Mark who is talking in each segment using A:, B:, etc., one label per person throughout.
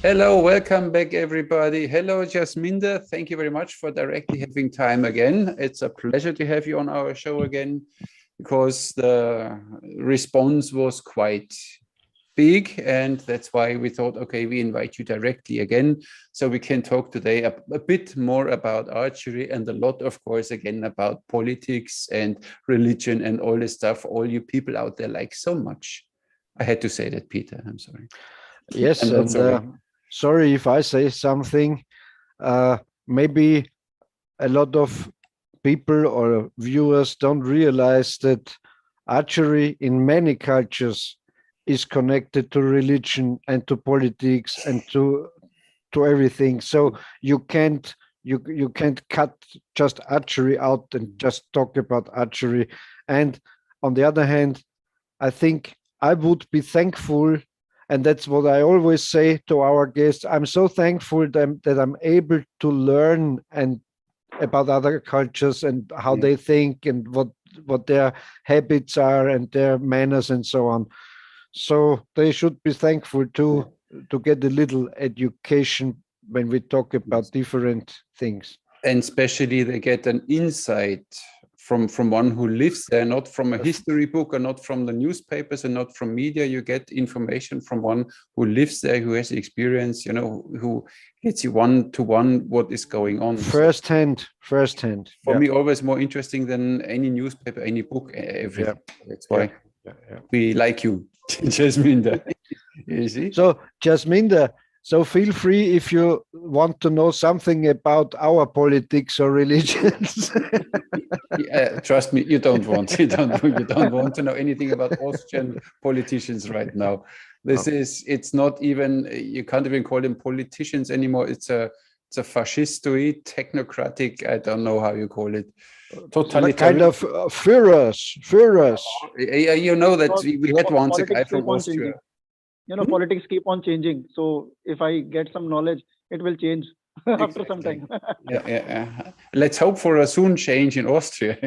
A: Hello, welcome back, everybody. Hello, Jasminder. Thank you very much for directly having time again. It's a pleasure to have you on our show again because the response was quite big, and that's why we thought, okay, we invite you directly again so we can talk today a bit more about archery and a lot, of course, again about politics and religion and all this stuff all you people out there like so much. I had to say that, Peter. I'm sorry.
B: Yes,
A: I'm not
B: and
A: sorry.
B: sorry if I say something. Maybe a lot of people or viewers don't realize that archery in many cultures is connected to religion and to politics and to everything. So you can't cut just archery out and just talk about archery. And on the other hand, I think I would be thankful, and that's what I always say to our guests. I'm so thankful that I'm able to learn and about other cultures and how they think and what their habits are and their manners and so on. So they should be thankful to get a little education when we talk about different things.
A: And especially they get an insight from one who lives there, not from a history book or not from the newspapers and not from media. You get information from one who lives there, who has experience, who gets you one-to-one what is going on.
B: Firsthand.
A: For me, always more interesting than any newspaper, any book, everything. That's why we like you, Jasminder. You see?
B: So, Jasminder, so feel free if you want to know something about our politics or religions.
A: Trust me, you don't want to know anything about Austrian politicians right now. It's not even, you can't even call them politicians anymore. It's a fascistoid, technocratic, I don't know how you call it.
B: Totalitarian. Kind of Führers.
A: You know that we had once a guy from Austria.
C: Politics keep on changing. So if I get some knowledge, it will change after some time.
A: Yeah. Let's hope for a soon change in Austria.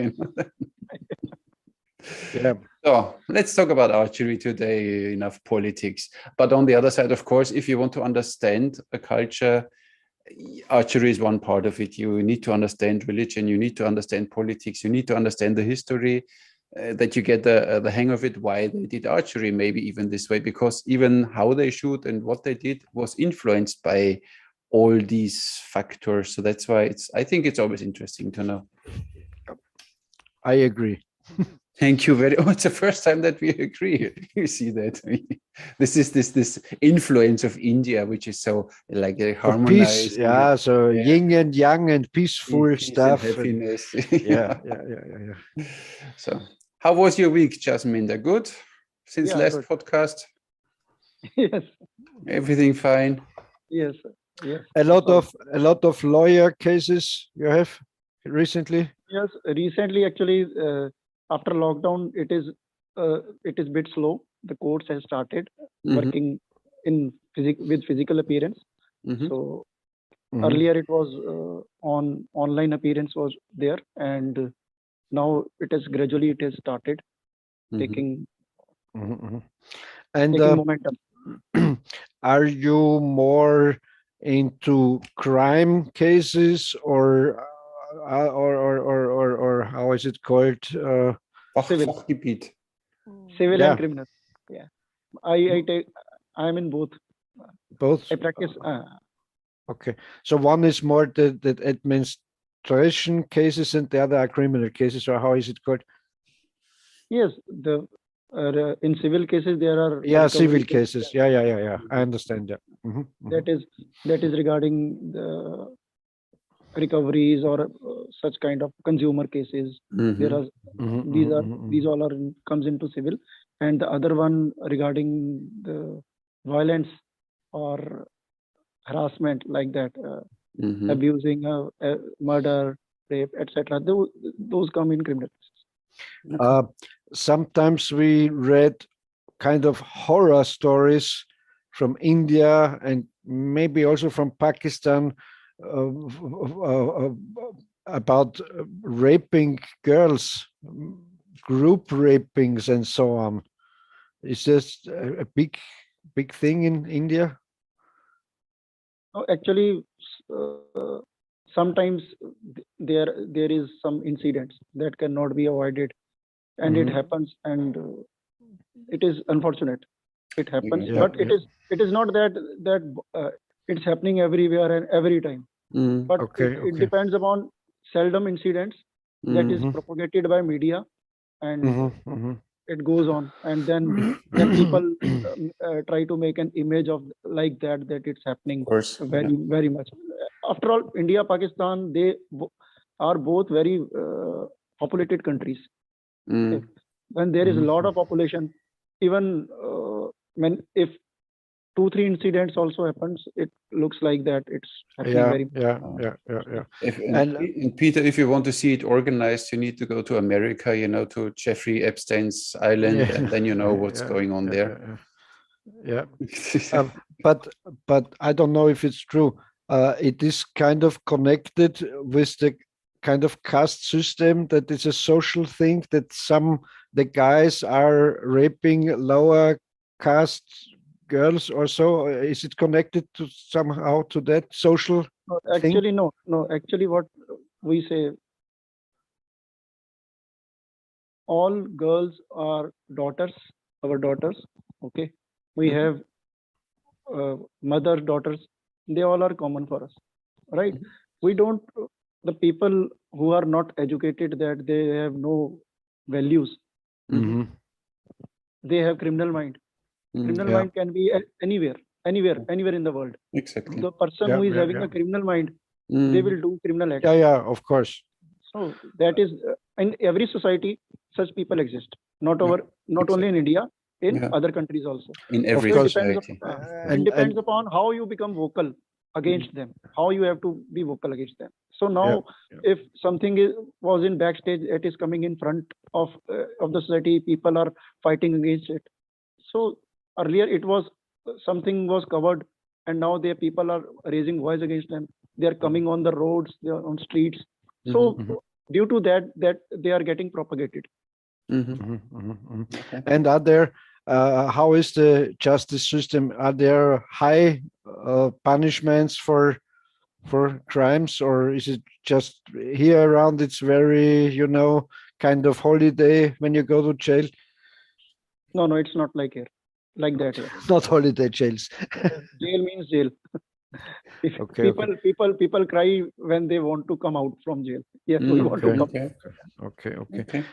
A: So let's talk about archery today, enough politics. But on the other side, of course, if you want to understand a culture, archery is one part of it. You need to understand religion, you need to understand politics, you need to understand the history, that you get the hang of it, why they did archery, maybe even this way, because even how they shoot and what they did was influenced by all these factors. So that's why I think it's always interesting to know.
B: I agree.
A: Thank you very much. It's the first time that we agree. You see that this is this influence of India, which is so like harmonized.
B: Peace, so yin and yang and peaceful stuff.
A: And happiness.
B: Yeah.
A: So, how was your week, Jasminder? Good since last podcast.
C: Yes.
A: Everything fine.
C: Yes. Yes.
B: A lot of lawyer cases you have recently.
C: Yes, recently actually. After lockdown, it is a bit slow. The courts have started working with physical appearance. So earlier it was on online appearance was there, and now it has started taking momentum.
B: Are you more into crime cases or how is it called?
C: Civil and criminal. Yeah, I'm in both.
B: Both.
C: I practice.
B: Okay, so one is more the administration cases, and the other are criminal cases, or how is it called?
C: Yes, in civil cases there are
B: civil cases. Yeah. I understand. Yeah.
C: That is regarding the recoveries or such kind of consumer cases. There are these all comes into civil, and the other one regarding the violence or harassment like that, abusing, murder, rape, etc. Those come in criminal cases.
B: Sometimes we read kind of horror stories from India and maybe also from Pakistan about raping girls, group rapings and so on. Is this a big thing in India?
C: Actually, sometimes there is some incidents that cannot be avoided, and it happens, and it is unfortunate. It happens, but it is not that it's happening everywhere and every time. But it depends upon seldom incidents that is propagated by media, and it goes on, and then people try to make an image of like that it's happening very much. After all, India, Pakistan, they are both very populated countries. Okay? When there is a lot of population, even if 2-3 incidents also happens, it looks like that it's happening
A: And Peter, if you want to see it organized, you need to go to America, to Jeffrey Epstein's island, and then you know what's going on there.
B: But I don't know if it's true. It is kind of connected with the kind of caste system, that it's a social thing, that the guys are raping lower caste girls or so. Is it connected to somehow to that social
C: actually
B: thing?
C: No. Actually, what we say, all girls are daughters, our daughters. Okay, we have mother, daughters. They all are common for us, right? We don't, the people who are not educated, that they have no values, they have criminal mind. Criminal mind can be anywhere in the world.
A: Exactly.
C: The person who is having a criminal mind, they will do criminal acts.
B: Of course.
C: So that is in every society, such people exist. Not only in India, in other countries also.
A: In every society.
C: It depends upon how you become vocal against them, how you have to be vocal against them. So now, if something was in backstage, it is coming in front of the society, people are fighting against it. So earlier it was something was covered, and now their people are raising voice against them. They are coming on the roads, they are on streets. So due to that they are getting propagated.
B: And are there, how is the justice system? Are there high punishments for crimes, or is it just here around it's very, kind of holiday when you go to jail?
C: No, it's not like here, like that here.
B: Not holiday jails.
C: Jail means jail. People cry when they want to come out from jail. Yes, we want to come.
B: Okay.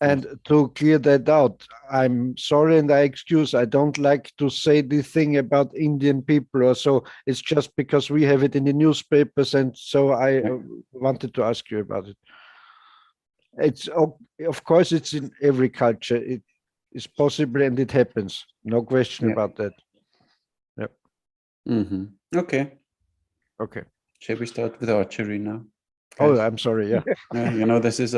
B: And to clear that out, I'm sorry and I excuse, I don't like to say this thing about Indian people or so. It's just because we have it in the newspapers, and so I wanted to ask you about it. It's, of course, it's in every culture. It is possible and it happens. No question about that.
A: Okay. Shall we start with archery now?
B: Oh, I'm sorry.
A: This is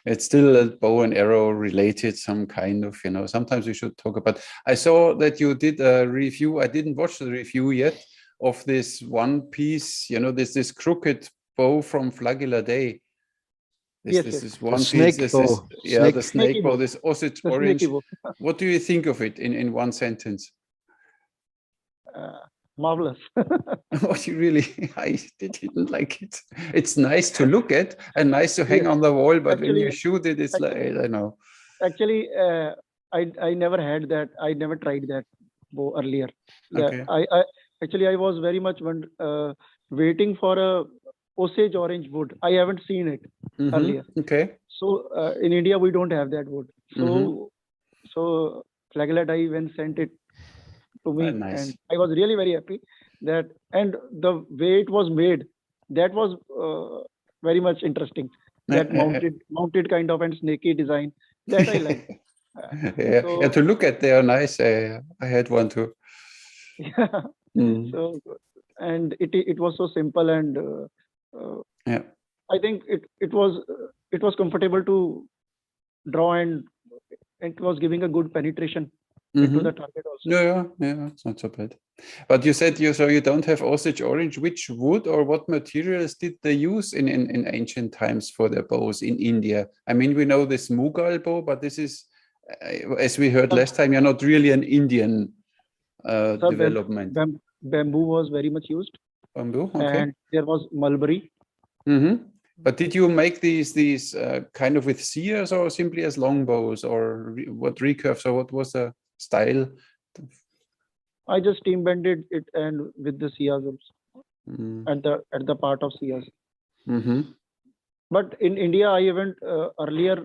A: it's still a bow and arrow related, some kind of, sometimes we should talk about. I saw that you did a review. I didn't watch the review yet of this one piece, this crooked bow from Flagella Day. This is one piece. The snake bow, this Osage orange. What do you think of it in one sentence?
C: Marvelous.
A: Oh, you really? I didn't like it. It's nice to look at and nice to hang on the wall, but when you shoot it, it's like, I don't know.
C: Actually, I never had that. I never tried that bow earlier.
A: Okay.
C: I was very much waiting for a Osage orange wood. I haven't seen it earlier.
A: Okay.
C: So in India, we don't have that wood. So Flagella Dye when sent it to me, and I was really very happy that, and the way it was made, that was very much interesting. That mounted kind of and snaky design that I like.
A: To look at, they are nice. I had one too.
C: So, and it was so simple, and I think it was comfortable to draw, and it was giving a good penetration into the target also.
A: Yeah, it's not so bad. But you said you don't have Osage orange. Which wood or what materials did they use in ancient times for their bows in India? I mean, we know this Mughal bow, but this is, as we heard last time, you're not really an Indian development.
C: bamboo was very much used.
A: Bamboo, okay.
C: And there was mulberry.
A: But did you make these kind of with sears or simply as longbows, or what recurves, or what was the style?
C: I just steam bended it and with the sears at the part of sears. But in India, I haven't earlier,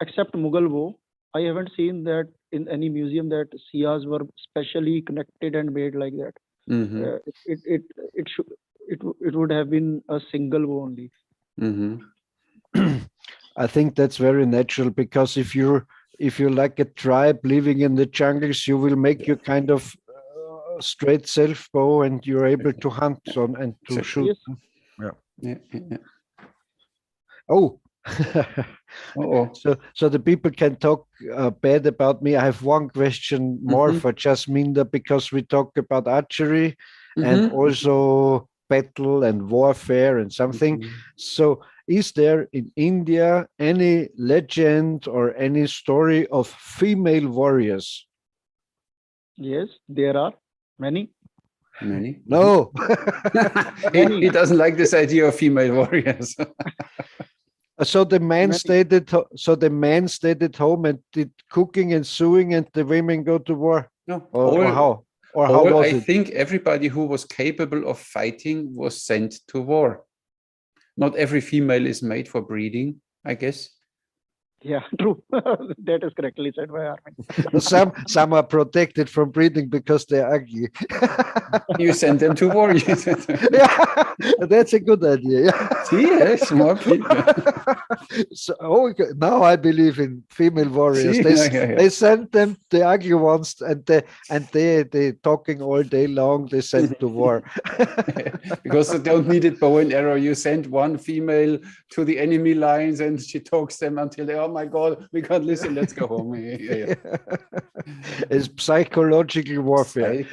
C: except Mughal bow, I haven't seen that in any museum that sears were specially connected and made like that. It would have been a single bow only.
B: I think that's very natural, because if you're like a tribe living in the jungles, you will make your kind of straight self bow, and you're able to hunt on and to shoot.
C: Yes.
A: Yeah.
B: Oh. So the people can talk bad about me. I have one question more for Jasminder, because we talk about archery and also battle and warfare and something. So is there in India any legend or any story of female warriors?
C: Yes, there are many.
B: No.
A: He doesn't like this idea of female warriors.
B: So the man stayed at home and did cooking and sewing, and the women go to war.
A: No.
B: Or how? Or how was it?
A: I think everybody who was capable of fighting was sent to war. Not every female is made for breeding, I guess.
C: Yeah, true. That is correctly said by Armin.
B: Some are protected from breeding because they're ugly.
A: You send them to war.
B: Yeah, that's a good idea. Yeah.
A: See, yes, more people.
B: So, now I believe in female warriors. They send them, the ugly ones, and they talking all day long. They send to war
A: because they don't need it bow and arrow. You send one female to the enemy lines, and she talks them until they, oh my God, we can't listen. Let's go home. Yeah.
B: It's psychological warfare.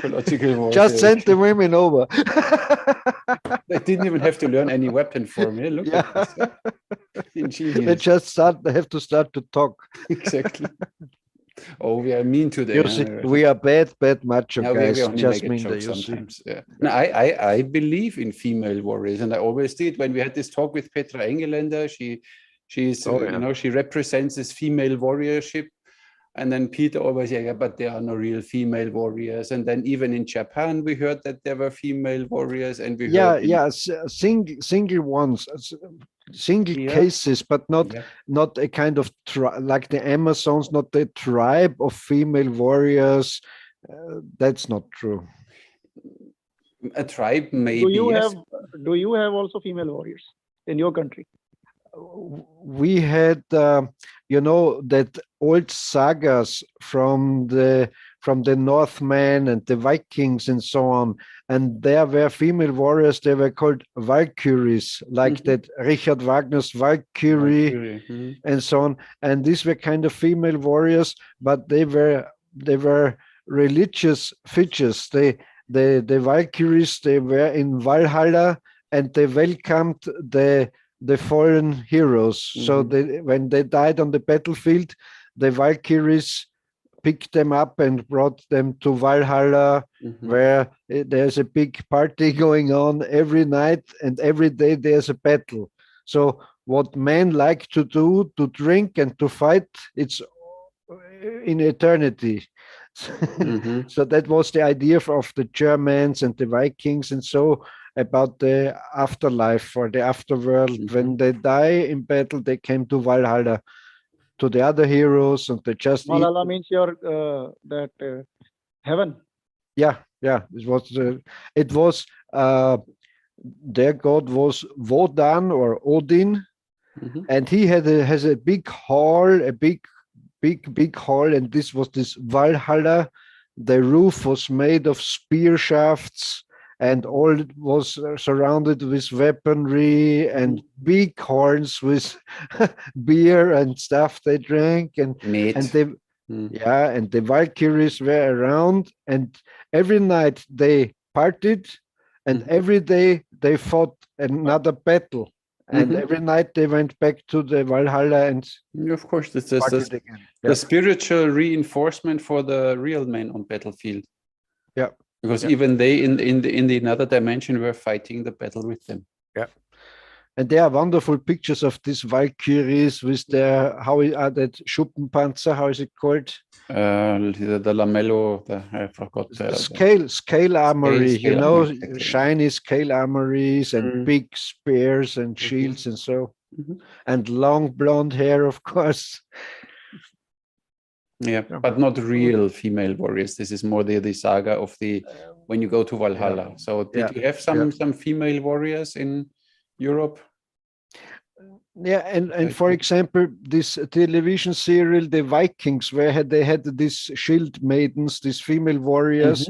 A: Just
B: Just send the women over.
A: They didn't even have to learn any weapon for me. Look at this.
B: Ingenious. They have to start to talk.
A: Exactly. Oh, we are mean today.
B: You see, we are bad macho guys.
A: Jasminder, sometimes. Yeah. No, I believe in female warriors, and I always did. When we had this talk with Petra Engeländer, she's she represents this female warriorship. And then Peter always said, yeah, but there are no real female warriors. And then even in Japan, we heard that there were female warriors, and we heard
B: single ones, single cases, but not a kind of like the Amazons, not the tribe of female warriors. That's not true.
A: A tribe, maybe.
C: Do you have also female warriors in your country?
B: We had, that old sagas from the Northmen and the Vikings and so on, and there were female warriors. They were called Valkyries, like that Richard Wagner's Valkyrie. And so on. And these were kind of female warriors, but they were religious figures. The Valkyries, they were in Valhalla, and they welcomed the fallen heroes. So when they died on the battlefield, the Valkyries picked them up and brought them to Valhalla, where there's a big party going on every night, and every day there's a battle. So what men like to do, to drink and to fight, it's in eternity. So that was the idea of the Germans and the Vikings, and so about the afterlife or the afterworld. When they die in battle, they came to Valhalla, to the other heroes, and they just
C: Valhalla means your heaven.
B: Yeah. It was their god was Wodan or Odin, and he has a big hall, a big hall, and this was this Valhalla. The roof was made of spear shafts, and all it was surrounded with weaponry and big horns with beer and stuff they drank, and the Valkyries were around, and every night they partied, and every day they fought another battle, and every night they went back to the Valhalla, and
A: of course this is the spiritual reinforcement for the real men on battlefield.
B: Yeah.
A: Because even they in the another dimension were fighting the battle with them.
B: Yeah. And there are wonderful pictures of these Valkyries with their, how are that, Schuppenpanzer, how is it called?
A: The lamello, I forgot.
B: Scale armory,
A: scale
B: you know,
A: exactly.
B: shiny scale armories and big spears and shields and so, and long blonde hair, of course.
A: Yeah, but not real female warriors. This is more the saga of the when you go to Valhalla. So did you have some female warriors in Europe?
B: Yeah, and for example, this television serial, The Vikings, where they had these shield maidens, these female warriors,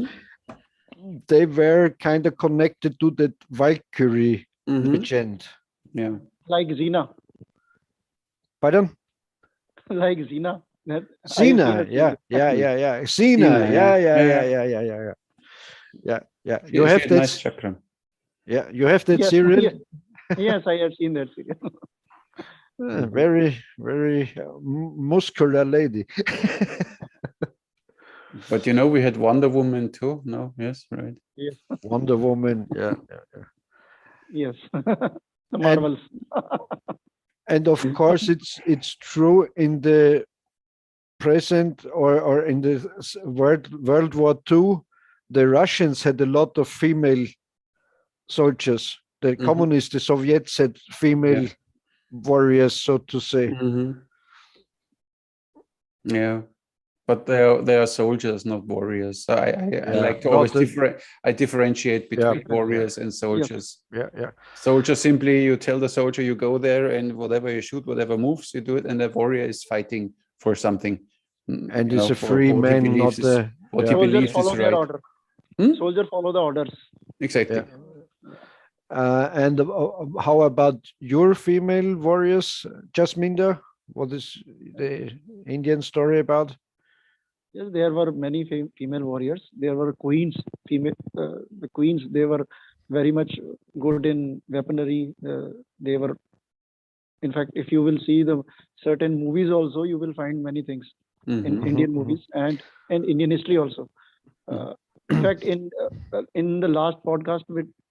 B: they were kind of connected to that Valkyrie legend.
A: Yeah.
C: Like Xena.
B: Pardon?
C: Like Xena.
B: Xena, yeah. Xena, yeah. You have that
A: nice chakra.
B: Yeah, you have that serial.
C: Yes, I have seen that serial.
B: Very, very muscular lady.
A: But you know, we had Wonder Woman too. No, yes, right.
C: Yes.
B: Wonder Woman, yeah.
C: Yes, the Marvels.
B: And of course, it's true in the present or in the World War II, the Russians had a lot of female soldiers. The communists, the Soviets had female warriors, so to say.
A: Yeah, but they are soldiers, not warriors. So I like to always differentiate between warriors and soldiers.
B: Yeah.
A: Soldier, simply you tell the soldier you go there and whatever you shoot, whatever moves you do it, and the warrior is fighting for something.
B: And it's a free man, not the.
A: What he believes is right.
C: Order. Soldiers follow the orders.
A: Exactly.
B: And how about your female warriors, Jasminder? What is the Indian story about?
C: Yes, there were many female warriors. There were queens, the queens, they were very much good in weaponry. They were, in fact, if you will see the certain movies also, you will find many things in Indian movies and Indian history also. In fact, in the last podcast,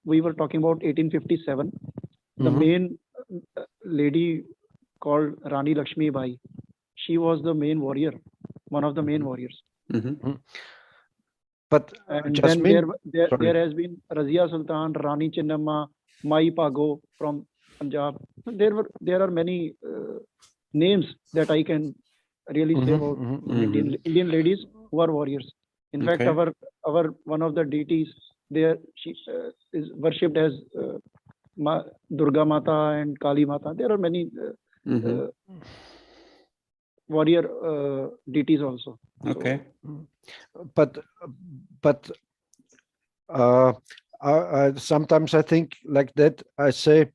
C: we were talking about 1857. The main lady called Rani Lakshmi Bai, she was the main warrior, one of the main warriors.
B: But
C: and then there has been Razia Sultan, Rani Chinnama, Mai Pago from Punjab. There are many names that I can really say about Indian ladies who are warriors. In fact, our one of the deities there, she is worshipped as Durga Mata and Kali Mata. There are many warrior deities also.
A: Okay.
B: So, but sometimes I think like that. I say,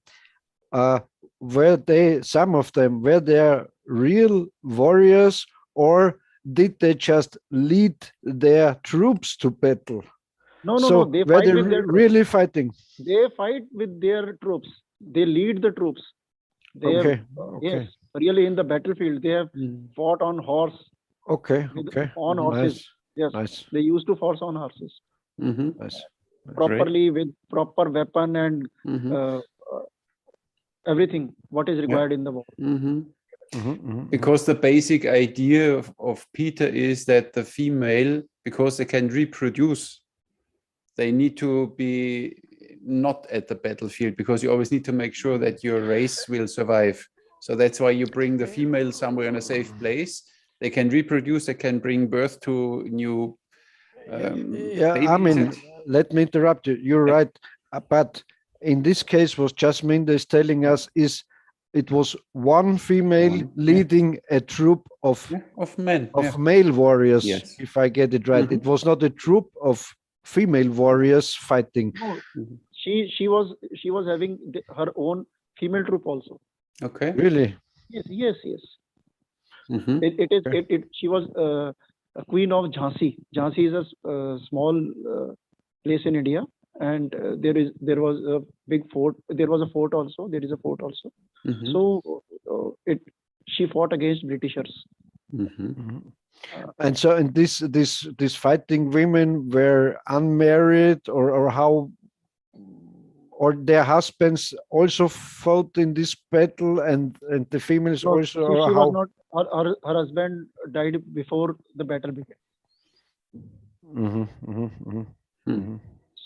B: some of them were they real warriors, or did they just lead their troops to battle?
C: No. They fight with their
B: really fighting.
C: They fight with their troops. They lead the troops. They yes, really in the battlefield. They have fought on horse. On horses.
B: Nice.
C: Yes,
B: nice.
C: They used to force on horses.
B: Nice.
C: Properly with proper weapon and everything what is required in the war.
A: Because the basic idea of Peter is that the female, because they can reproduce, they need to be not at the battlefield, because you always need to make sure that your race will survive. So that's why you bring the female somewhere in a safe place. They can reproduce, they can bring birth to new
B: Armin, let me interrupt you. You're right. But in this case, what Jasminder is telling us is it was one female leading a troop of male warriors, if I get it right. It was not a troop of female warriors fighting.
C: No, she was having her own female troop also.
A: Okay.
B: Really?
C: Yes. She was a queen of Jhansi. Jhansi is a small place in India, and there was a big fort. There was a fort also. There is a fort also. So she fought against Britishers.
B: And so, and these fighting women were unmarried, or how, or their husbands also fought in this battle, and the females
C: No,
B: also, or
C: she was
B: how?
C: not. Her husband died before the battle began.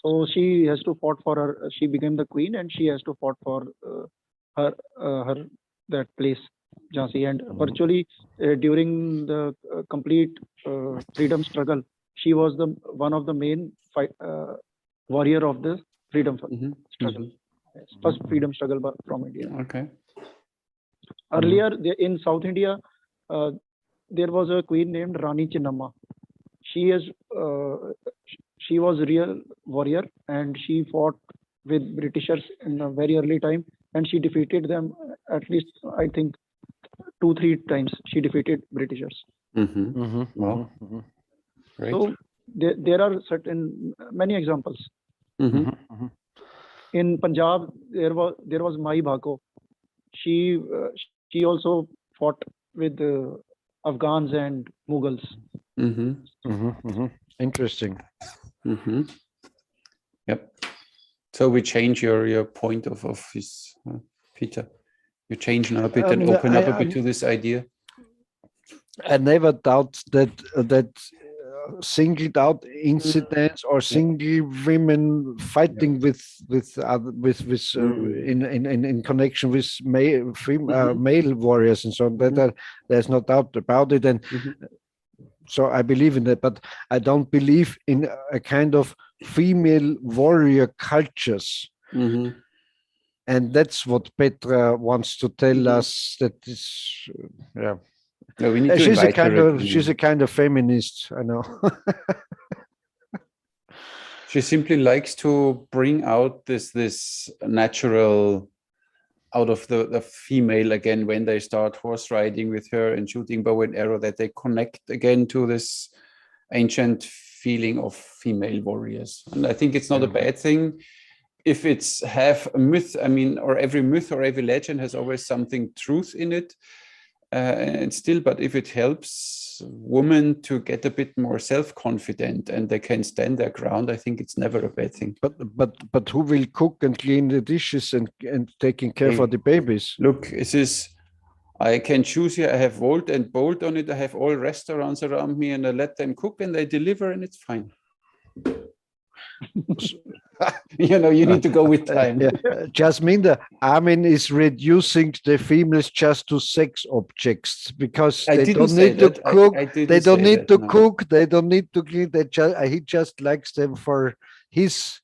C: So she has to fought for her. She became the queen, and she has to fought for her that place, Jhansi. And virtually during the complete freedom struggle, she was the one of the main warrior of the freedom struggle. Yes, first freedom struggle from India.
A: Okay.
C: Earlier in South India, there was a queen named Rani Chinnama. She was a real warrior, and she fought with Britishers in a very early time, and she defeated them at least, I think, 2-3 times. She defeated Britishers.
A: Well, great.
C: So there are many examples. In Punjab, there was Mai Bhako. She also fought with Afghans and Mughals.
B: Interesting.
A: Yep. So we change your point of this, Peter. You change now a bit and open up a bit to this idea.
B: I never doubt that singled out incidents or single women fighting in connection with male warriors and so on. That there's no doubt about it, and so I believe in that. But I don't believe in a kind of female warrior cultures. And that's what Petra wants to tell us. That is,
A: No, we need to
B: she's a kind of feminist, I know.
A: She simply likes to bring out this natural out of the female again when they start horse riding with her and shooting bow and arrow, that they connect again to this ancient feeling of female warriors. And I think it's not a bad thing if it's half a myth. I mean, or every myth or every legend has always something truth in it. And still, but if it helps women to get a bit more self-confident and they can stand their ground, I think it's never a bad thing.
B: But who will cook and clean the dishes and taking care for the babies?
A: Look, I can choose here. I have Volt and Bolt on it. I have all restaurants around me, and I let them cook and they deliver, and it's fine. You need to go with time.
B: Jasminder, Armin is reducing the females just to sex objects because they don't need to cook. They don't need to cook. They don't need to clean. He just likes them for his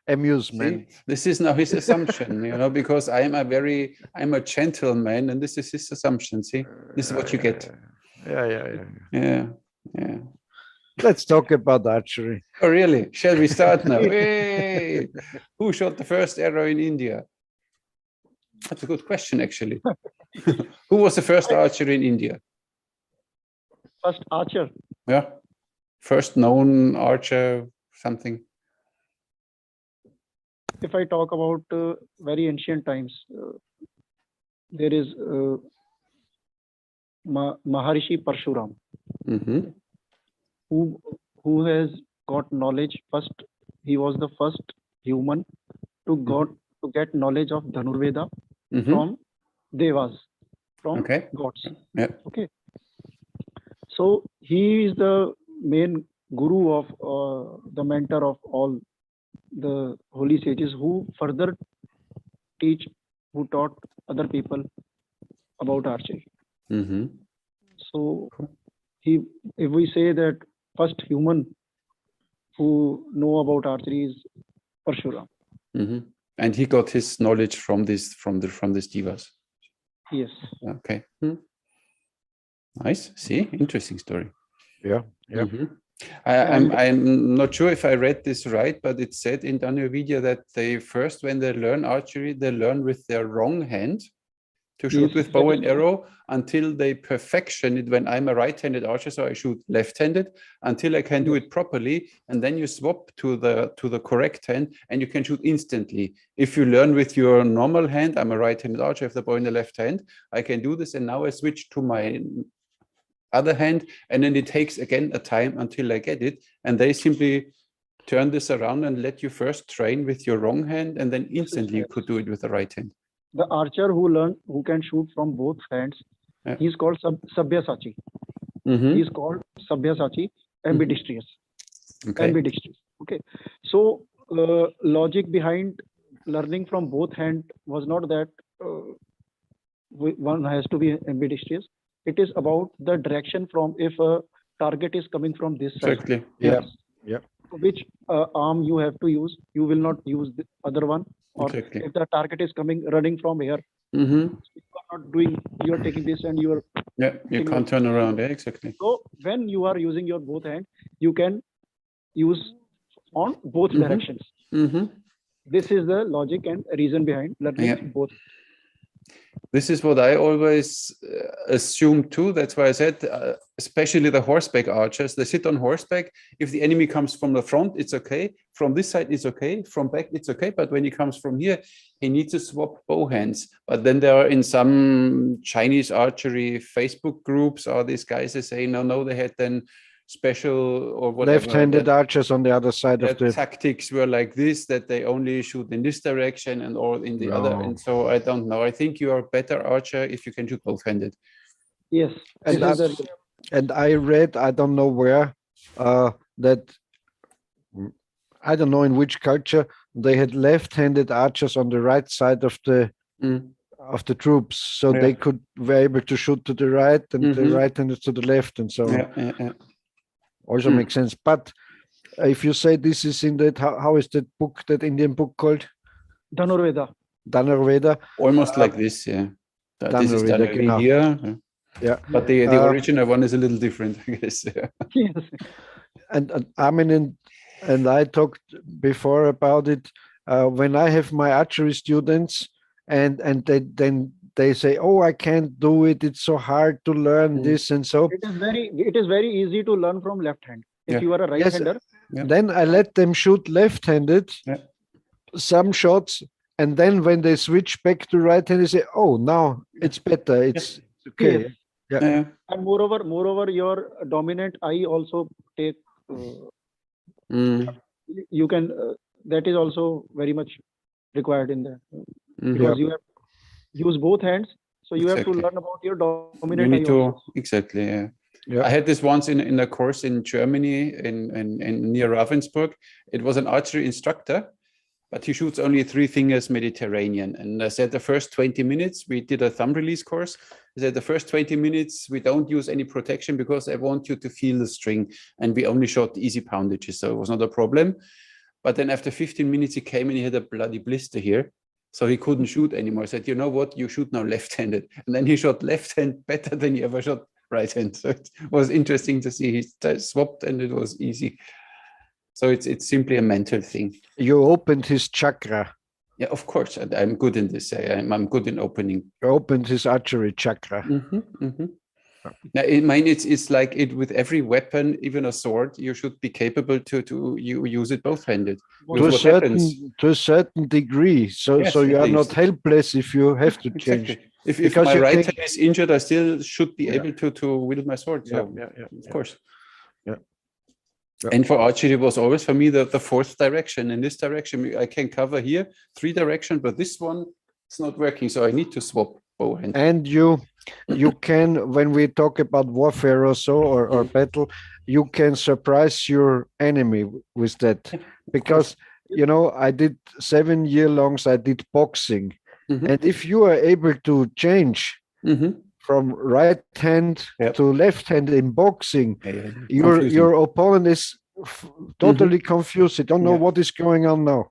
B: amusement.
A: See, this is now his assumption, because I'm a gentleman, and this is his assumption. See, this is what you get. Yeah.
B: Let's talk about archery.
A: Oh, really? Shall we start now? Hey! Who shot the first arrow in India? That's a good question, actually. Who was the first archer in India?
C: First archer?
A: Yeah. First known archer, something.
C: If I talk about very ancient times, there is Maharishi Parshuram. Who has got knowledge first. He was the first human to get knowledge of Dhanurveda from Devas, from gods.
A: Yeah.
C: Okay. So he is the main guru of the mentor of all the holy sages who further taught other people about archery. So if we say that first human who know about archery is Parshuram.
A: And he got his knowledge from these devas.
C: Yes.
A: Okay. Nice. See, interesting story.
B: Yeah.
A: I'm not sure if I read this right, but it said in Dhanurveda that they first, when they learn archery, they learn with their wrong hand to shoot with bow and arrow until they perfection it. When I'm a right-handed archer, so I shoot left-handed until I can do it properly, and then you swap to the correct hand and you can shoot instantly. If you learn with your normal hand, I'm a right-handed archer, I have the bow in the left hand, I can do this, and now I switch to my other hand, and then it takes again a time until I get it, and they simply turn this around and let you first train with your wrong hand, and then instantly you could do it with the right hand.
C: The archer who can shoot from both hands, he's called Sabyasachi. He's called Sabyasachi, ambidextrous. Ambidextrous. Okay. So logic behind learning from both hands was not that one has to be ambidextrous. It is about the direction from, if a target is coming from this side.
A: Exactly.
B: Yeah.
C: Which arm you have to use. You will not use the other one. Or if the target is running from here, you are not doing, you are taking this and you are.
A: Yeah, you can't turn around. Yeah, exactly.
C: So when you are using your both hands, you can use on both directions. This is the logic and reason behind learning both.
A: This is what I always assume too. That's why I said, especially the horseback archers, they sit on horseback. If the enemy comes from the front, it's okay. From this side, it's okay. From back, it's okay. But when he comes from here, he needs to swap bow hands. But then there are in some Chinese archery Facebook groups, or these guys, they say, no, they had then special or whatever.
B: Left-handed archers on the other side of the
A: tactics were like this, that they only shoot in this direction and or in the other. And so I don't know. I think you are a better archer if you can shoot both-handed.
C: Yes.
B: And I read, I don't know where, that I don't know in which culture they had left-handed archers on the right side of the troops, so they were able to shoot to the right and the right-handed to the left, and so on. Also makes sense. But if you say this is in that, how is that book, that Indian book called?
C: Dhanurveda.
B: Dhanurveda.
A: Almost like this, yeah. This is Dhanurveda here.
B: Yeah.
A: But the original one is a little different, I guess.
C: Yes.
B: And Armin and I talked before about it. When I have my archery students, and they say, "Oh, I can't do it. It's so hard to learn this and so."
C: It is very easy to learn from left hand. If you are a right-hander,
B: then I let them shoot left-handed, some shots, and then when they switch back to right-hand, they say, "Oh, now it's better. It's okay."
C: And moreover, your dominant eye also take. You can. That is also very much required in there, because you have use both hands, so you have to learn about your dominant eye also.
A: Exactly. I had this once in a course in Germany, in near Ravensburg. It was an archery instructor, but he shoots only 3 fingers Mediterranean. And I said the first 20 minutes, we did a thumb release course. I said the first 20 minutes, we don't use any protection because I want you to feel the string. And we only shot easy poundages, so it was not a problem. But then after 15 minutes, he came and he had a bloody blister here. So he couldn't shoot anymore. I said, you know what, you shoot now left-handed. And then he shot left hand better than he ever shot right hand. So it was interesting to see. He swapped and it was easy. So it's simply a mental thing.
B: You opened his chakra.
A: Yeah, of course. I'm good in this. I'm good in opening.
B: You opened his archery chakra.
A: Now, I mean, it's like it with every weapon, even a sword, you should be capable to use it both-handed.
B: To a certain degree. So you are not helpless if you have to change.
A: Exactly. If my right hand is injured, I still should be able to wield my sword. So, of course. And for archery, it was always for me the fourth direction. In this direction, I can cover here 3 directions, but this one is not working. So I need to swap bow hand.
B: And you can, when we talk about warfare or so, or battle, you can surprise your enemy with that. Because, you know, I did 7 year longs, I did boxing. And if you are able to change from right hand to left hand in boxing, your opponent is totally confused. They don't know what is going on now.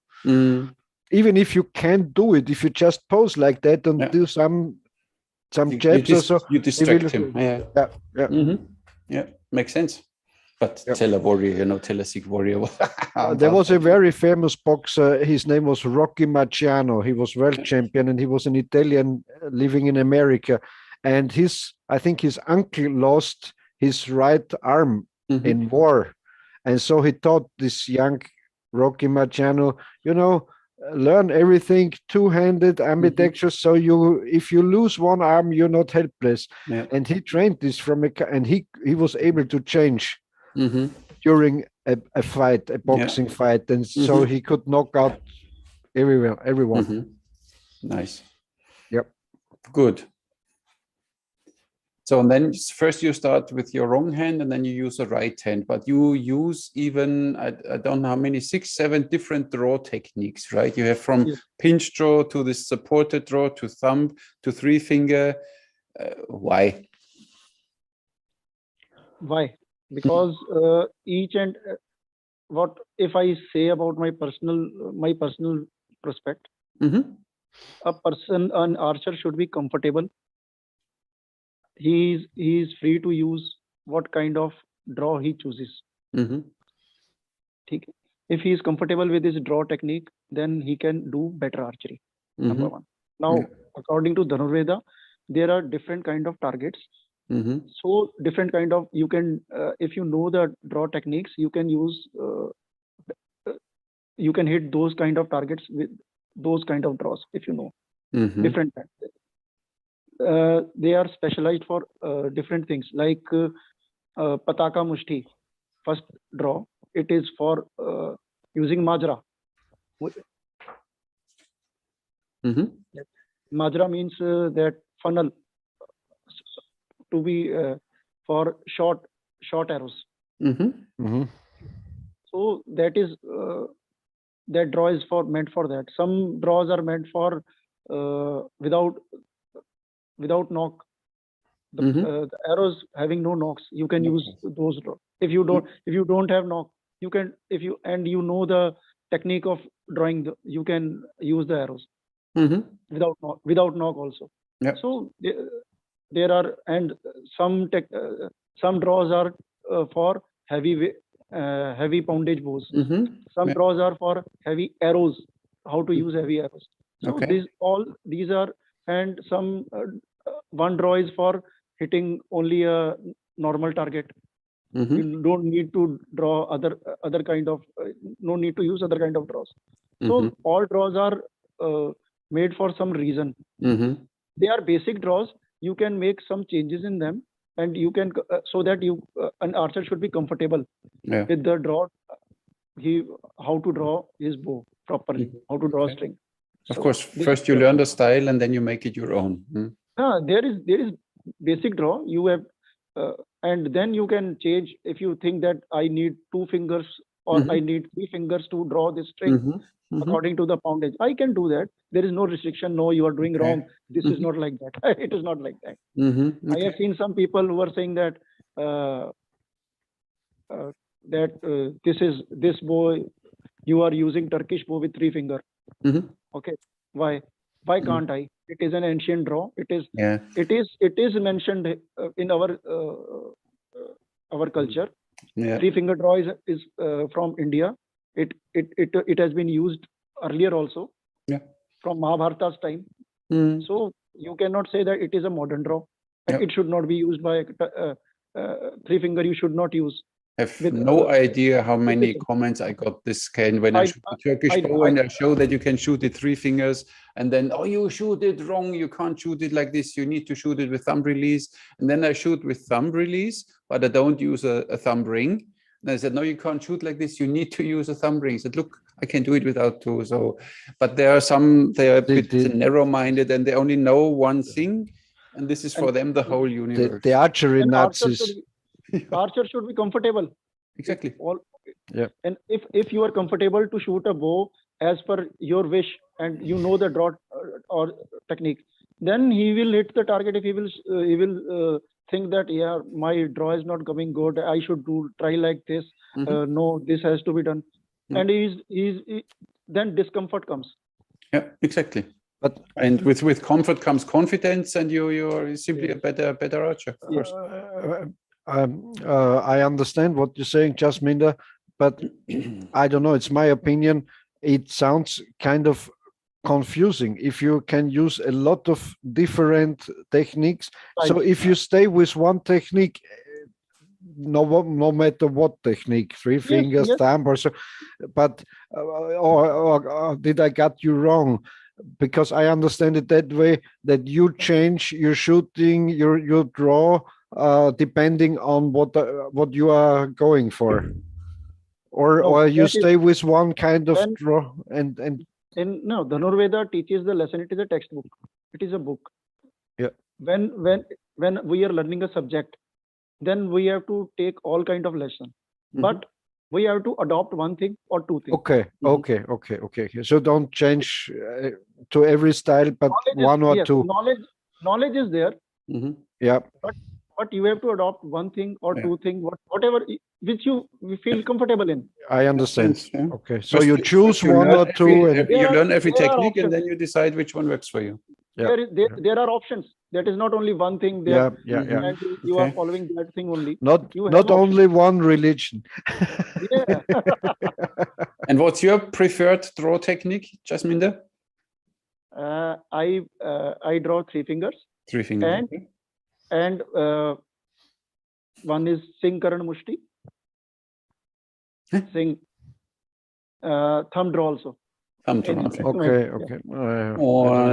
B: Even if you can't do it, if you just pose like that and do some jabs or so,
A: you distract him. Makes sense. But tell a warrior, tell a Sikh warrior.
B: There was a very famous boxer. His name was Rocky Marciano. He was world champion, and he was an Italian living in America. And I think his uncle lost his right arm in war. And so he taught this young Rocky Marciano, learn everything two-handed ambidextrous. So if you lose one arm, you're not helpless.
A: Yeah.
B: And he trained this and he was able to change during a fight, a boxing fight, and so he could knock out everyone.
A: Nice.
B: Yep.
A: Good. So and then first you start with your wrong hand and then you use the right hand, but you use even, I don't know how many, 6, 7 different draw techniques, right? You have from pinch draw to this supported draw to thumb to 3-finger. Why?
C: Why? Because each and what if I say about my personal prospect, an archer should be comfortable. He is free to use what kind of draw he chooses. If he is comfortable with his draw technique, then he can do better archery. Number one. Now, according to Dhanurveda, there are different kind of targets. So different kind of, you can if you know the draw techniques, you can use you can hit those kind of targets with those kind of draws, if you know. Different kinds. They are specialized for different things, like Pataka Mushti, first draw. It is for using Majra. Majra means that funnel to be for short arrows. So that is that draw is meant for that. Some draws are meant for without knock. The arrows having no knocks, you can use those draws. If you don't have knock, you can, you know the technique of drawing, you can use the arrows without knock also. So there are, and some draws are for heavy poundage bows. Some draws are for heavy arrows, how to use heavy arrows. So these are, and some one draw is for hitting only a normal target. You don't need to draw other kind of no need to use other kind of draws. So all draws are made for some reason. They are basic draws. You can make some changes in them, and you can so that an archer should be comfortable with the draw. How to draw his bow properly, how to draw string.
A: Of course, first you learn the style and then you make it your own.
C: There is basic draw. You have and then you can change if you think that I need 2 fingers or I need 3 fingers to draw this string according to the poundage. I can do that. There is no restriction. No, you are doing wrong. This is not like that. It is not like that. I have seen some people who are saying that this bow, you are using Turkish bow with 3 finger. Okay, why can't I? It is an ancient draw. It is mentioned in our culture. 3-finger draw is from India. It has been used earlier also, from Mahabharata's time. So you cannot say that it is a modern draw. It should not be used by 3-finger. You should not use.
A: I have no idea how many comments I got this kind when I shoot the Turkish bow and I show that you can shoot it 3 fingers, and then, oh, you shoot it wrong, you can't shoot it like this, you need to shoot it with thumb release. And then I shoot with thumb release, but I don't use a thumb ring. And I said, no, you can't shoot like this, you need to use a thumb ring. I said, look, I can do it without 2. So, but they are a bit narrow-minded and they only know one thing, and this is for them the whole universe.
B: The archery Nazis.
C: Archer should be comfortable.
A: Exactly.
C: And if you are comfortable to shoot a bow as per your wish, and you know the draw or technique, then he will hit the target. If he will think that my draw is not coming good, I should try like this. No, this has to be done, and then discomfort comes.
A: Yeah, exactly. And with comfort comes confidence, and you're simply a better archer. Of course.
B: I understand what you're saying, Jasminder, but I don't know. It's my opinion. It sounds kind of confusing if you can use a lot of different techniques. So if you stay with one technique, no matter what technique, three fingers, thumb or so. But or did I get you wrong? Because I understand it that way, that you change your shooting, your draw, depending on what you are going for, or you stay with one kind of draw and.
C: No, Dhanurveda teaches the lesson. It is a textbook. It is a book.
B: Yeah.
C: When we are learning a subject, then we have to take all kind of lesson, but we have to adopt one thing or two things.
B: Okay. So don't change to every style, but one or two.
C: Knowledge is there.
B: Yeah.
C: But you have to adopt one thing or two things, whatever which you feel comfortable in.
B: I understand. Okay, so you choose one or two, and
A: you learn every technique, and then you decide which one works for you.
C: Yeah. There are options. That is not only one thing.
B: Yeah.
C: And you are following that thing only.
B: Not only one religion.
C: Yeah.
A: And what's your preferred draw technique, Jasminder?
C: I draw three fingers.
A: Three fingers.
C: And one is Singh Karan Mushti. Singh thumb draw also.
A: Thumb draw.
B: Okay.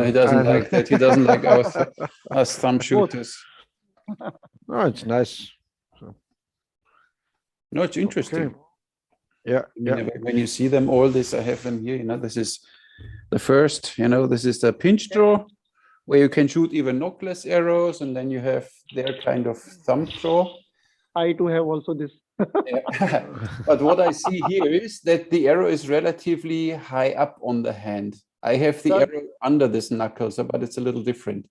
A: He doesn't like that. He doesn't like us thumb shooters.
B: No, it's nice.
A: No, it's interesting.
B: Okay. Yeah.
A: When you see them, all this, I have them here. This is the first. This is the pinch draw, where you can shoot even knockless arrows, and then you have their kind of thumb draw.
C: I too have also this.
A: But what I see here is that the arrow is relatively high up on the hand. I have the arrow under this knuckle, but it's a little different.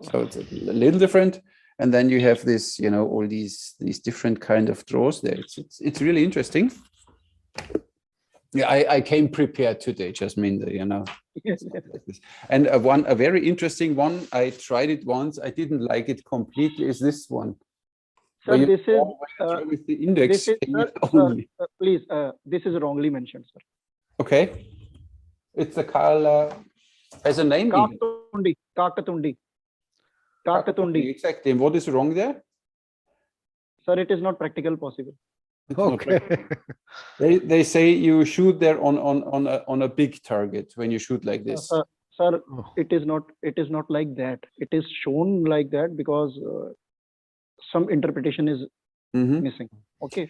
A: So it's a little different. And then you have this, all these different kind of draws there. It's really interesting. Yeah, I came prepared today, Jasminder,
C: Yes.
A: And a very interesting one, I tried it once, I didn't like it completely, is this one.
C: Sir, this is
A: with the index
C: only. Please, this is wrongly mentioned, sir.
A: Okay. It's a Kala, as a name.
C: Kakatundi.
A: Exactly. And what is wrong there?
C: Sir, it is not practical possible.
B: Okay.
A: They say you shoot there on a big target when you shoot like this.
C: Sir, it is not like that. It is shown like that because some interpretation is missing. Okay.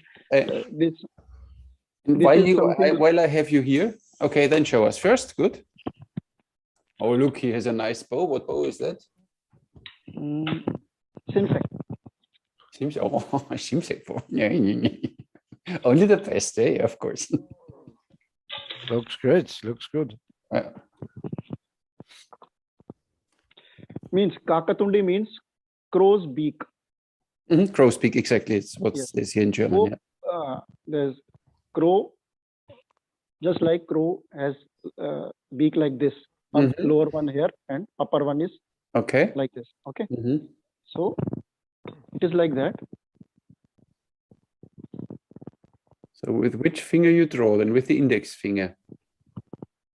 A: While I have you here, okay, then show us first. Good. Oh, look, he has a nice bow. What bow is that?
C: Simsek.
A: Simsek. Only the best, eh? Of course.
B: Looks great. Looks good.
C: Means Kakatundi means crow's beak.
A: Crow's beak, exactly. It's what's this here in German.
C: So, there's crow, just like crow has beak like this. Lower one here and upper one is like this. Okay. So it is like that.
A: So with which finger you draw? Then with the index finger.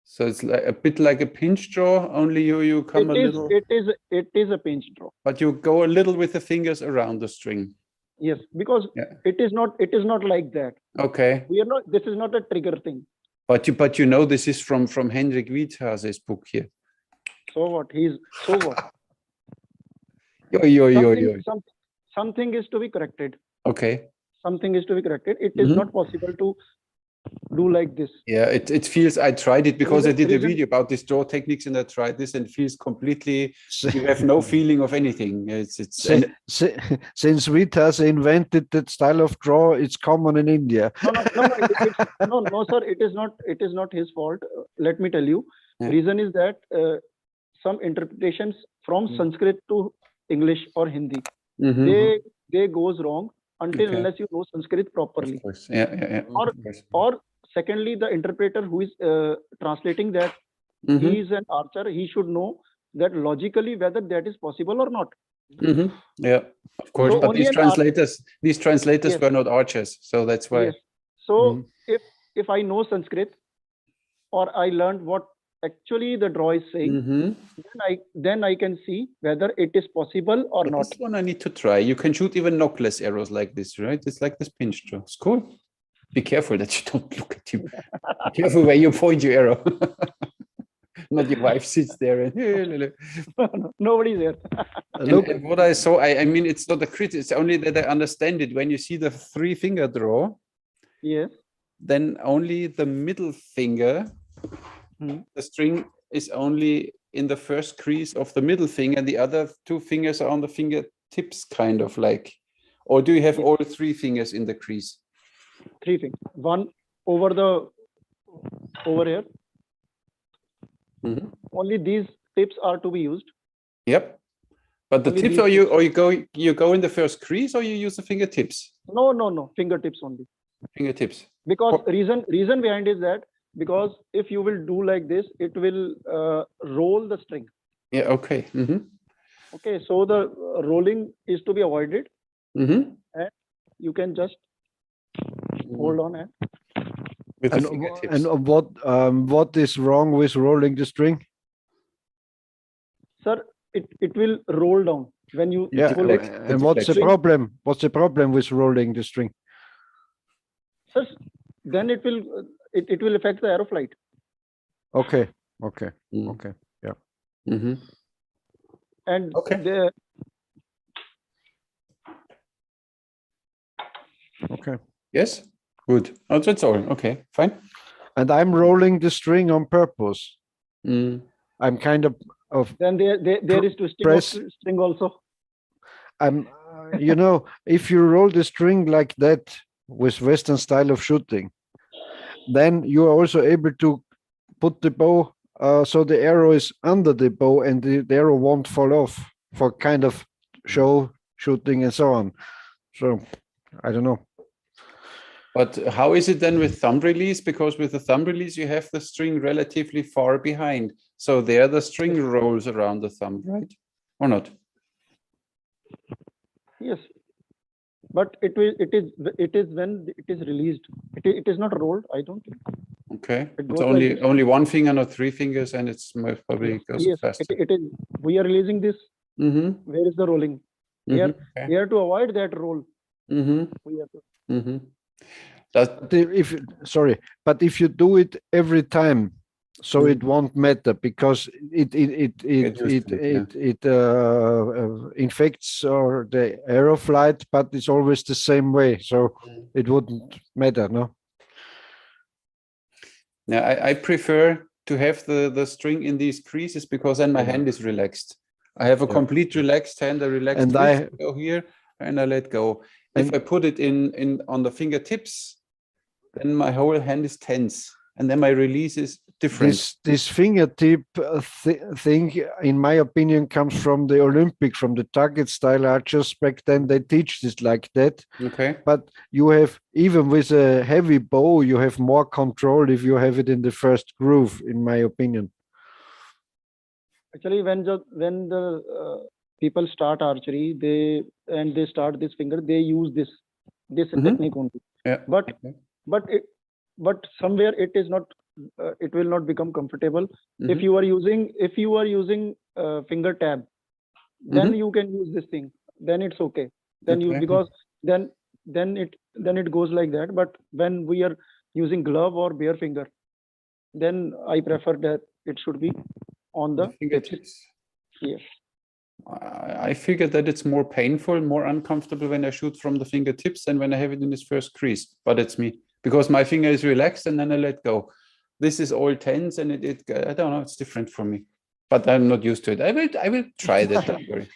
A: So it's like a bit like a pinch draw, only you come a little.
C: It is a pinch draw.
A: But you go a little with the fingers around the string.
C: Yes, because it is not like that.
A: Okay.
C: We are not. This is not a trigger thing.
A: But this is from Henrik Wiethase's book here.
C: So what? So what? Something is to be corrected.
A: Okay.
C: Something is to be corrected. It is not possible to do like this.
A: Yeah, it feels, I tried it because I did a video about this draw techniques and I tried this and it feels completely, you have no feeling of anything.
B: Since Vitas invented that style of draw, it's common in India.
C: No, sir, it is not his fault. Let me tell you. Reason is that some interpretations from Sanskrit to English or Hindi, they goes wrong until unless you know Sanskrit properly.
A: Of course. Yeah.
C: Or secondly, the interpreter who is translating that, he is an archer, he should know that logically whether that is possible or not.
A: Yeah, of course. So but these translators were not archers, so that's why.
C: So if I know Sanskrit or I learned what actually the draw is saying,
A: Mm-hmm.
C: then I can see whether it is possible or not.
A: This one I need to try. You can shoot even knockless arrows like this, right? It's like this pinch draw. It's cool. Be careful that you don't look at him. Be careful where you point your arrow. Not your wife sits there and
C: Nobody's there.
B: Look,
A: and what I saw, I mean, it's not a critic, it's only that I understand it. When you see the 3-finger draw,
C: Yes.
A: then only the middle finger, the string is only in the first crease of the middle finger, and the other 2 fingers are on the fingertips, kind of like. Or do you have all 3 fingers in the crease?
C: 3 fingers. One over here. Only these tips are to be used.
A: Yep. But the
C: Only
A: tips,
C: these
A: or you go in the first crease, or you use the fingertips?
C: No. Fingertips only.
A: Fingertips.
C: Because reason behind is that, because if you will do like this, it will roll the string.
A: Yeah. Okay.
C: Okay. So the rolling is to be avoided, and you can just hold on and.
A: With the fingertips.
B: and what is wrong with rolling the string?
C: Sir, it will roll down when you pull it.
B: And what's the problem? What's the problem with rolling the string?
C: Sir, then it will affect the arrow flight.
B: Okay. Yeah.
C: And
B: Okay.
A: Yes. Good. Oh, that's all. Okay. Fine.
B: And I'm rolling the string on purpose. I'm kind of
C: then there is twisting of string also.
B: I'm if you roll the string like that with Western style of shooting, then you are also able to put the bow so the arrow is under the bow and the arrow won't fall off for kind of show shooting and so on. So I don't know.
A: But how is it then with thumb release? Because with the thumb release, you have the string relatively far behind. So there the string rolls around the thumb, right? Or not?
C: Yes. But it is when it is released. It is not rolled, I don't think.
A: Okay. It's only 1 finger, not 3 fingers, and it's most probably goes faster.
C: It is. We are releasing this. Where is the rolling? We have to avoid that roll. We have to.
B: But if you do it every time, so it won't matter, because it infects or the arrow flight, but it's always the same way, so it wouldn't matter, no?
A: Now I prefer to have the string in these creases, because then my hand is relaxed. I have a complete relaxed hand, a relaxed wrist, go here, and I let go. If I put it in on the fingertips, then my whole hand is tense, and then my release is different.
B: This fingertip thing, in my opinion, comes from the Olympic, from the target style archers back then. They teach this like that.
A: Okay.
B: But you have, even with a heavy bow, you have more control if you have it in the first groove, in my opinion.
C: Actually, when the people start archery, they start this finger, they use this technique only.
A: Yeah.
C: But somewhere it is not. It will not become comfortable. If you are using finger tab, then you can use this thing. Then it's okay. Then because then it goes like that. But when we are using glove or bare finger, then I prefer that it should be on the
A: fingertips.
C: Yes.
A: I figured that it's more painful, more uncomfortable when I shoot from the fingertips than when I have it in this first crease. But it's me, because my finger is relaxed and then I let go. This is all tense, and it I don't know, it's different for me. But I'm not used to it. I will try that. Don't worry.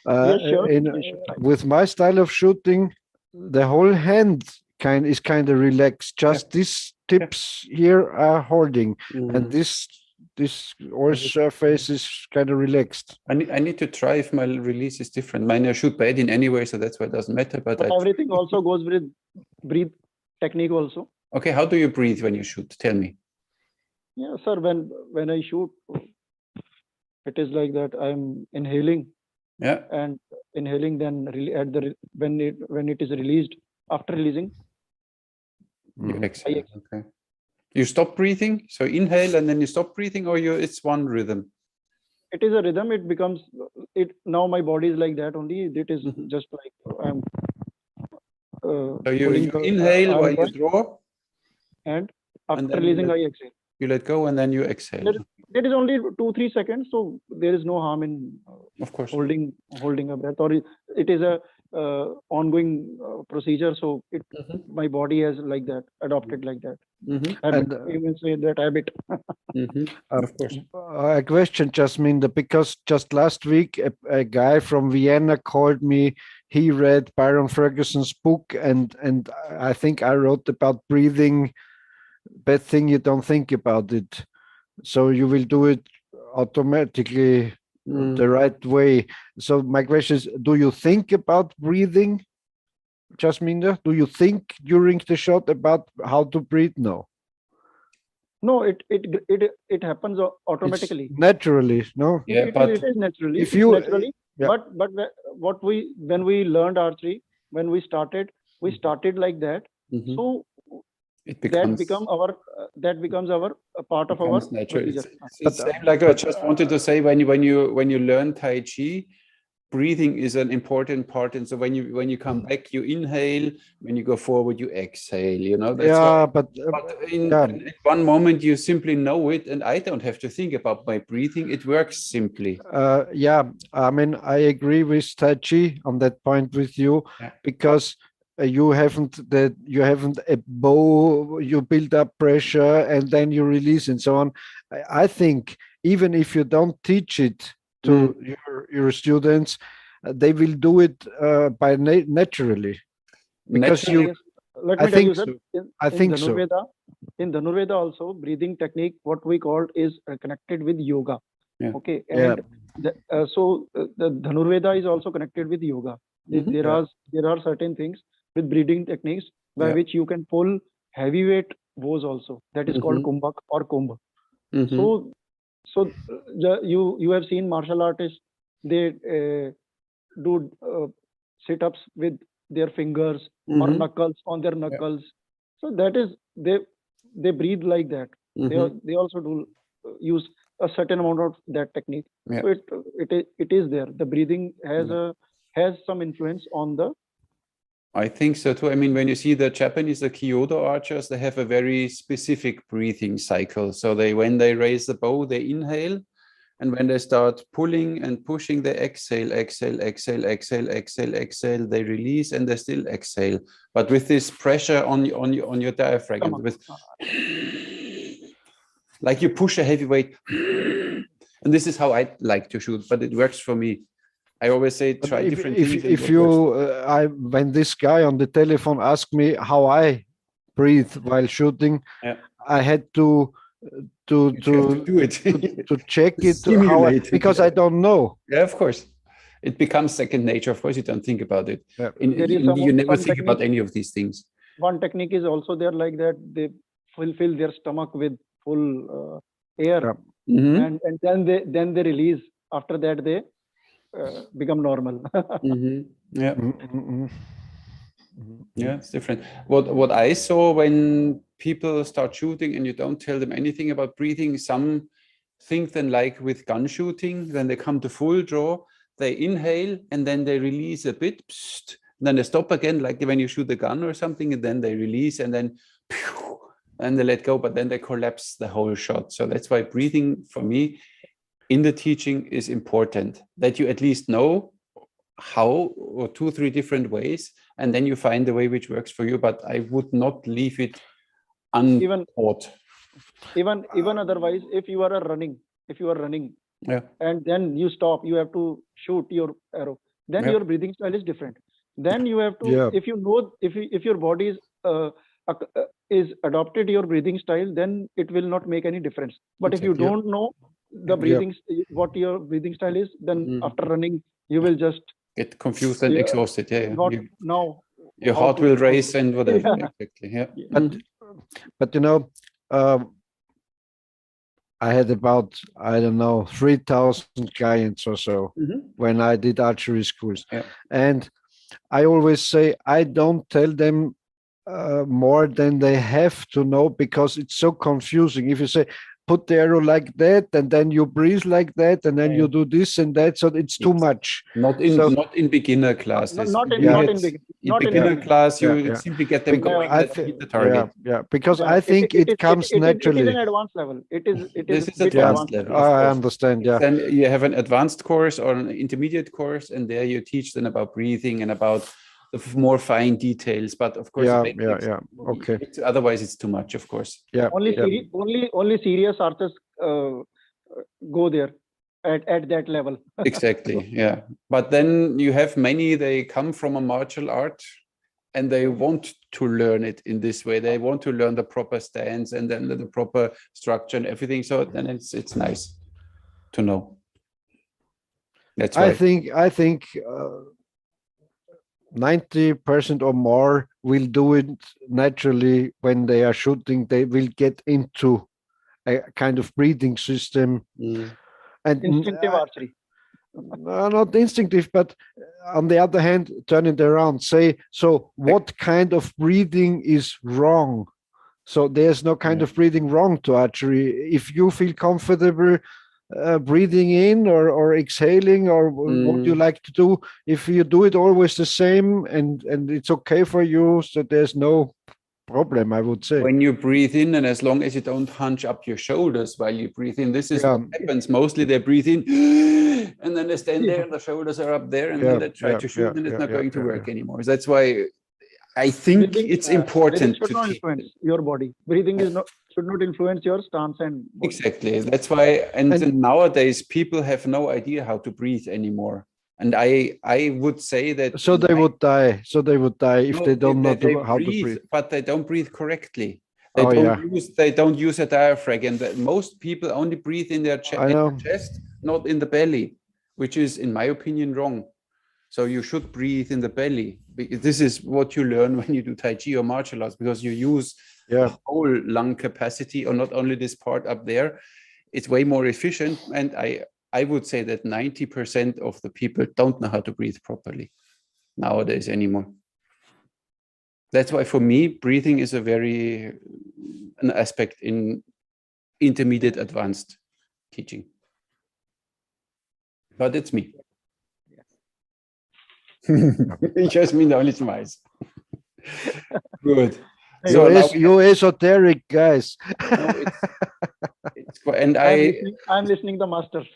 B: With my style of shooting, the whole hand is kind of relaxed. Just these tips here are holding, and this whole surface is kind of relaxed.
A: I need to try if my release is different. Mine I shoot bad in any way, so that's why it doesn't matter. But
C: everything also goes with breathe technique also.
A: Okay, how do you breathe when you shoot? Tell me.
C: Yeah, sir. When I shoot, it is like that. I'm inhaling.
A: Yeah.
C: And inhaling, then when it is released, after releasing,
A: you exhale. Okay. You stop breathing, so inhale and then you stop breathing, or it's one rhythm?
C: It is a rhythm. It becomes it now. My body is like that only. It is just like I'm.
A: So you inhale while you draw,
C: and after releasing, I exhale.
A: You let go and then you exhale.
C: There is only 2-3 seconds, so there is no harm in
A: of course
C: holding a breath, or it is a ongoing procedure. So my body has like that adopted like that. And you can say that habit.
A: Of course.
B: A question, Jasminder, because just last week a guy from Vienna called me. He read Byron Ferguson's book, and I think I wrote about breathing. Bad thing you don't think about it, so you will do it automatically the right way. So my question is, do you think about breathing, Jasminder? Do you think during the shot about how to breathe? No.
C: No, it happens automatically.
B: It's naturally, no?
A: Yeah,
C: it is naturally.
B: If you
C: naturally, but when we learned archery, when we started like that. So that becomes our part of our
A: nature. It's same like I just wanted to say, when you learn Tai Chi, breathing is an important part, and so when you come back, you inhale. When you go forward, you exhale. You know. That's but in one moment you simply know it, and I don't have to think about my breathing. It works simply.
B: I mean, I agree with Tai Chi on that point with you, because you haven't a bow, you build up pressure and then you release and so on. I think even if you don't teach it to your students, they will do it by naturally, because
C: let me tell you, sir,
B: I think so.
C: In Dhanurveda also, breathing technique, what we call, is connected with yoga. Okay, and so the Dhanurveda is also connected with yoga. There are certain things with breathing techniques by which you can pull heavyweight bows also. That is called kumbhak or kumbh. So you have seen martial artists, they do sit-ups with their fingers or knuckles on their knuckles. So that is they breathe like that. They also do use a certain amount of that technique. So it is there. The breathing has some influence on the.
A: I think so too. I mean, when you see the Japanese, the Kyoto archers, they have a very specific breathing cycle. So when they raise the bow, they inhale, and when they start pulling and pushing, they exhale, exhale, exhale, exhale, exhale, exhale. They release and they still exhale, but with this pressure on your diaphragm, with like you push a heavy weight. And this is how I like to shoot, but it works for me. I always say try different things.
B: If you, when this guy on the telephone asked me how I breathe while shooting, I had to do it to check it because I don't know.
A: Yeah, of course, it becomes second nature. Of course, you don't think about it. You never think about any of these things.
C: One technique is also there, like that they fill their stomach with full air, and then they release. After that, they become normal.
A: Yeah, it's different. What I saw when people start shooting and you don't tell them anything about breathing, some think then, like with gun shooting, then they come to full draw, they inhale and then they release a bit, and then they stop again, like when you shoot a gun or something, and then they release and then and they let go, but then they collapse the whole shot. So that's why breathing for me in the teaching is important, that you at least know how, or 2-3 different ways, and then you find the way which works for you. But I would not leave it untaught.
C: Even otherwise, if you are running, and then you stop, you have to shoot your arrow, then your breathing style is different. Then you have to, if you know, if your body is adopted your breathing style, then it will not make any difference. But if you don't know the breathing, what your breathing style is, then after running, you will just
A: get confused and exhausted.
C: Now
A: your heart will race and whatever. Exactly.
B: But you know, I had about, I don't know, 3,000 clients or so when I did archery schools, and I always say I don't tell them more than they have to know, because it's so confusing. If you say, put the arrow like that, and then you breathe like that, and then you do this and that, so it's too much.
A: Not in beginner classes.
C: Not in
A: beginner class, you
B: Yeah.
A: simply get them
B: Because
A: going and hit the target.
B: Because I think it comes naturally.
C: It is an advanced level.
A: This is
C: a bit
A: advanced level. Of
B: I
A: course.
B: understand. Yeah.
A: Then you have an advanced course or an intermediate course, and there you teach them about breathing and about the more fine details. But of course,
B: Okay.
A: Otherwise, it's too much. Of course.
B: Yeah.
C: Only serious artists go there at that level.
A: Exactly. Yeah. But then you have many. They come from a martial art, and they want to learn it in this way. They want to learn the proper stance and then the proper structure and everything. So then it's nice to know. That's why
B: I think 90% or more will do it naturally. When they are shooting, they will get into a kind of breathing system. And
C: Instinctive archery.
B: Not instinctive, but on the other hand, turn it around, say, so what kind of breathing is wrong? So there's no kind of breathing wrong to archery. If you feel comfortable breathing in or exhaling, or what you like to do, if you do it always the same and it's okay for you, so there's no problem, I would say.
A: When you breathe in, and as long as you don't hunch up your shoulders while you breathe in, this is what happens. Mostly they breathe in and then they stand there and the shoulders are up there, and then they try to shoot, and it's not going to work anymore. That's why I think it's important
C: to influence your body. Breathing should not influence your stance and body.
A: Exactly. That's why, and nowadays people have no idea how to breathe anymore. And I would say that
B: they would die. So they would die if they don't know how to breathe.
A: But they don't breathe correctly. They don't use a diaphragm. And most people only breathe in their chest, not in the belly, which is, in my opinion, wrong. So you should breathe in the belly. This is what you learn when you do Tai Chi or martial arts, because you use the whole lung capacity, or not only this part up there. It's way more efficient. And I would say that 90% of the people don't know how to breathe properly nowadays anymore. That's why for me, breathing is an aspect in intermediate advanced teaching. But it's me. Jasminder only smiles. Good.
B: So you esoteric guys.
A: And
C: I'm listening to masters.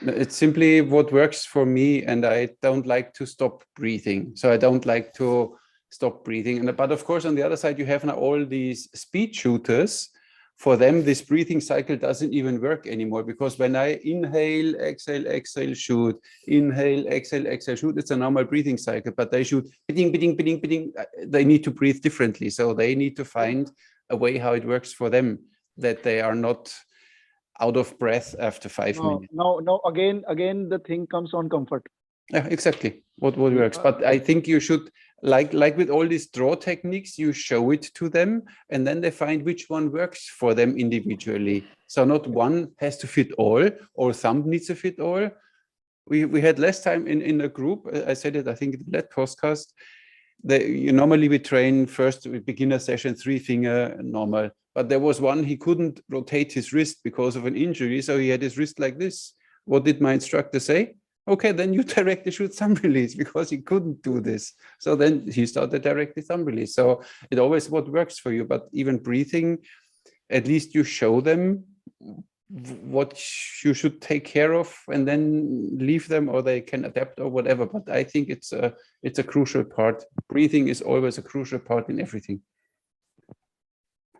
A: It's simply what works for me, and I don't like to stop breathing. So I don't like to stop breathing. But of course, on the other side, you have now all these speed shooters. For them, this breathing cycle doesn't even work anymore, because when I inhale, exhale, shoot, inhale, exhale, shoot, it's a normal breathing cycle, but they shoot, bidding, bidding, bidding, bidding. They need to breathe differently. So they need to find a way how it works for them, that they are not out of breath after 5 minutes.
C: No, again, the thing comes on comfort.
A: Yeah, exactly. What works. But I think you should, like with all these draw techniques, you show it to them, and then they find which one works for them individually. So not one has to fit all, or some needs to fit all. We had last time in a group, I said it, I think in that podcast, normally we train first with beginner session, 3-finger normal. But there was one, he couldn't rotate his wrist because of an injury, so he had his wrist like this. What did my instructor say? Okay, then you directly shoot thumb release, because he couldn't do this. So then he started directly thumb release. So it always what works for you. But even breathing, at least you show them what you should take care of, and then leave them, or they can adapt or whatever. But I think it's a crucial part. Breathing is always a crucial part in everything.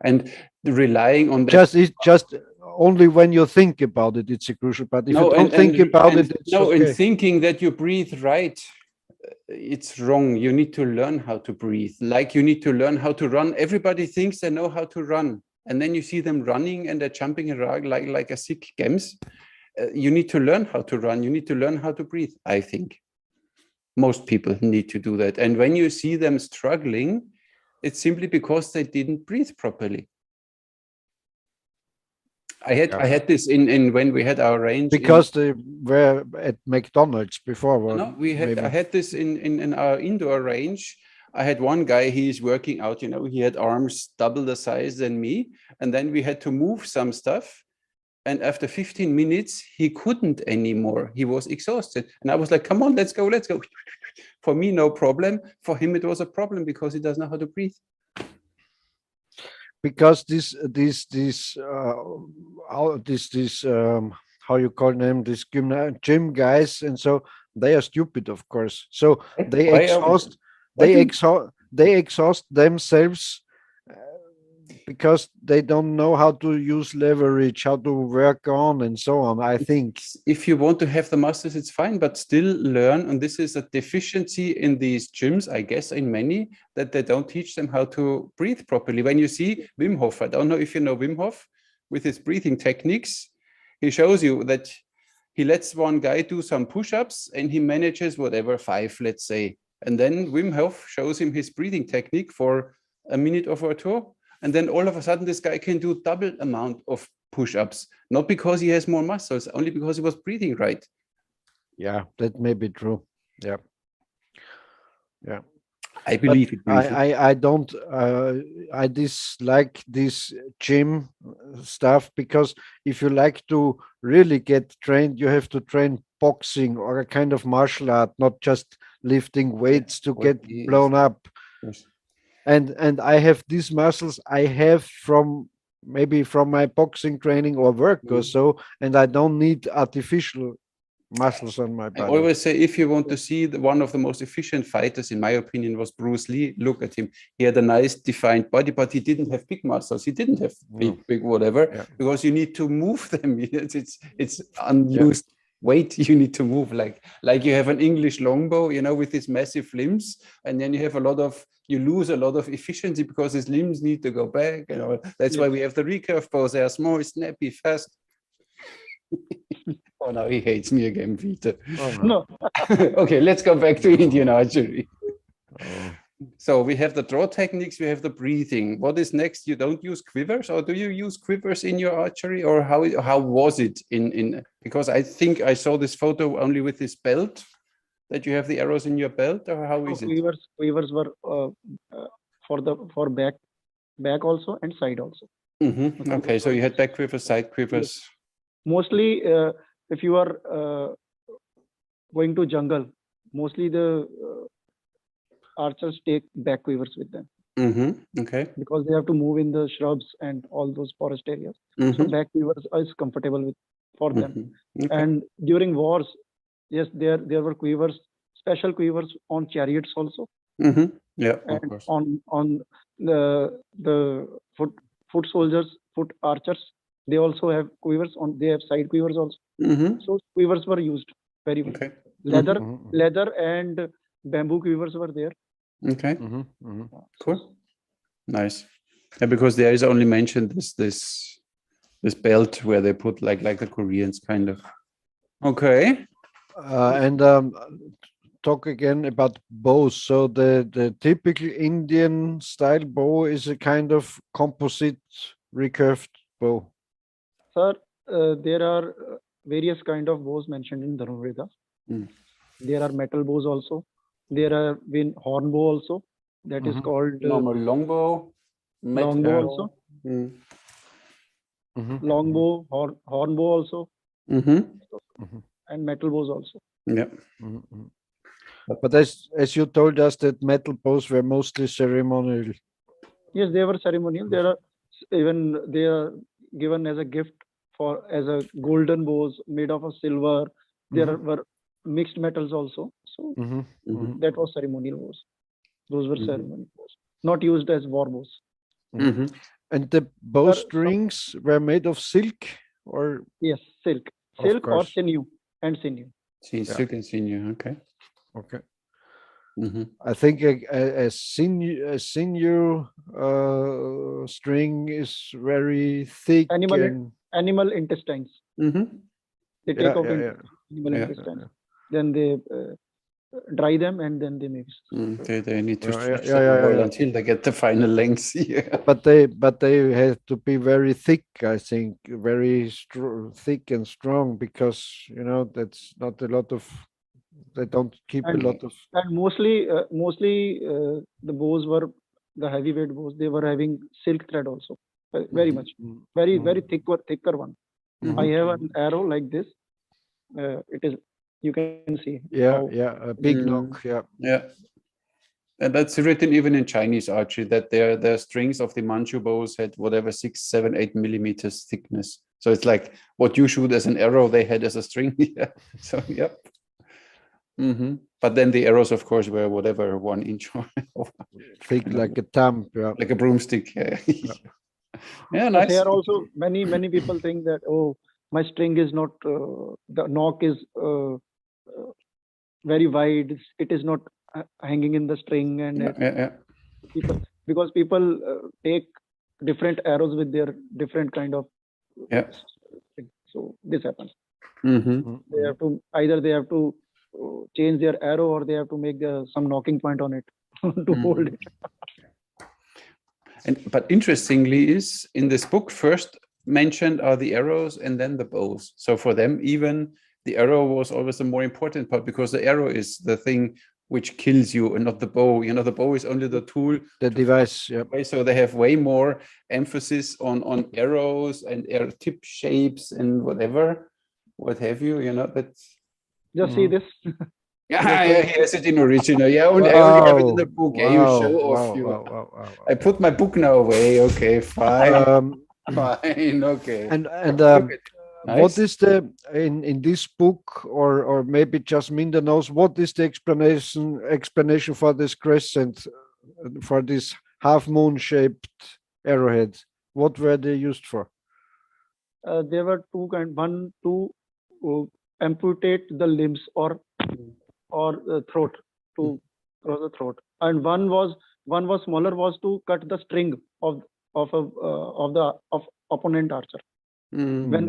A: And relying on that.
B: Just only when you think about it, it's a crucial part. If you don't think about it, it's okay.
A: In thinking that you breathe right, it's wrong. You need to learn how to breathe. Like you need to learn how to run. Everybody thinks they know how to run, and then you see them running and they're jumping around like a sick gems. You need to learn how to run. You need to learn how to breathe. I think most people need to do that. And when you see them struggling, it's simply because they didn't breathe properly. I had this in when we had our range,
B: because they were at McDonald's before.
A: I had this in our indoor range. I had one guy, he is working out, he had arms double the size than me. And then we had to move some stuff. And after 15 minutes, he couldn't anymore. He was exhausted. And I was like, come on, let's go, let's go. For me, no problem. For him, it was a problem because he doesn't know how to breathe.
B: Because how you call them, these gym guys, and so they are stupid, of course. So they exhaust themselves because they don't know how to use leverage, how to work on, and so on. I think
A: if you want to have the muscles, it's fine, but still learn. And this is a deficiency in these gyms, I guess, in many, that they don't teach them how to breathe properly. When you see Wim Hof, I don't know if you know Wim Hof with his breathing techniques, he shows you that he lets one guy do some push-ups and he manages whatever, 5, let's say. And then Wim Hof shows him his breathing technique for a minute or two. And then all of a sudden, this guy can do double amount of push-ups, not because he has more muscles, only because he was breathing right.
B: Yeah, that may be true. Yeah. Yeah.
A: I believe it.
B: I don't, I dislike this gym stuff, because if you like to really get trained, you have to train boxing or a kind of martial art, not just lifting weights to get blown up.
A: Yes.
B: And I have these muscles I have maybe from my boxing training or work or so, and I don't need artificial muscles on my body.
A: I always say, if you want to see one of the most efficient fighters, in my opinion, was Bruce Lee. Look at him. He had a nice defined body, but he didn't have big muscles. He didn't have big whatever, because you need to move them. It's unused weight you need to move, like you have an English longbow, with his massive limbs, and then you lose a lot of efficiency because his limbs need to go back. That's why we have the recurve bows. They are small, snappy, fast. Oh, now he hates me again, Peter.
B: Oh,
C: No.
A: Okay, let's go back to Indian archery. So we have the draw techniques, we have the breathing. What is next? You don't use quivers, or do you use quivers in your archery, or how was it in? Because I think I saw this photo only with this belt, that you have the arrows in your belt, or how is it?
C: Quivers were for back also and side also.
A: Mm-hmm. Okay, so you had back quivers, side quivers.
C: Mostly, if you are going to jungle, mostly the archers take back quivers with them.
A: Mm-hmm. Okay.
C: Because they have to move in the shrubs and all those forest areas. So back quivers is comfortable for them. Okay. And during wars, yes, there were quivers, special quivers on chariots also.
A: Yeah,
C: and
A: of course.
C: on the foot soldiers, foot archers, they also have quivers on. They have side quivers also. So quivers were used very well.
A: Okay.
C: Leather and bamboo quivers were there.
A: Okay. Cool. Nice. Yeah, because there is only mentioned this belt where they put like the Koreans kind of. Okay.
B: And talk again about bows. So the typical Indian style bow is a kind of composite recurved bow.
C: Sir, there are various kind of bows mentioned in Dharma Vedas. There are metal bows also. There are horn bow also. That is called
A: normal longbow.
C: Longbow also. Longbow, horn bow also. And metal bows also.
A: Yeah.
B: But as you told us that metal bows were mostly ceremonial.
C: Yes, they were ceremonial. They are given as a gift as a golden bows made of a silver. There were mixed metals also. So that was ceremonial bows. Those were ceremonial bows, not used as war bows.
B: And the bow strings were made of silk, or?
C: Yes, silk or sinew and sinew.
A: Silk and sinew. Okay.
B: I think a sinew string is very thick.
C: Animal intestines. They take out animal intestines. Then they dry them and then they mix.
A: They need to stretch until they get the final length.
B: But they have to be very thick, I think, very thick and strong, because that's not a lot of they don't keep a lot of.
C: And mostly the bows were the heavyweight bows. They were having silk thread also, very much, very thicker one. I have an arrow like this. It is, you can see.
B: A big knock.
A: Yeah. And that's written even in Chinese archery, that their strings of the Manchu bows had whatever 6, 7, 8 millimeters thickness. So it's like what you shoot as an arrow, they had as a string. Yeah. So yeah. But then the arrows, of course, were whatever 1 inch or
B: thick, like a thumb,
A: like a broomstick. Yeah. Yeah,
C: But
A: nice.
C: here also many people think that, oh, my string is not the knock is very wide. It is not hanging in the string, and because people take different arrows with their different kind of string. So this happens. They have to either change their arrow, or they have to make some knocking point on it to hold it.
A: But interestingly is in this book, first mentioned are the arrows and then the bows. So for them, even the arrow was always the more important part, because the arrow is the thing which kills you and not the bow. You know, the bow is only the tool,
B: the device.
A: So they have way more emphasis on arrows and arrow tip shapes and what have you. You know, that's
C: just see this.
A: Yeah, yes, it in original. Yeah, I only have it in the book. Yeah, you show off. I put my book now away. Okay, fine. Fine. Okay.
B: And nice. What is the in this book, or maybe Jasminder knows, what is the explanation for this crescent, for this half moon shaped arrowheads? What were they used for?
C: There were two kinds. One to amputate the limbs or the throat, to cross the throat, and one was smaller, was to cut the string of the opponent archer. When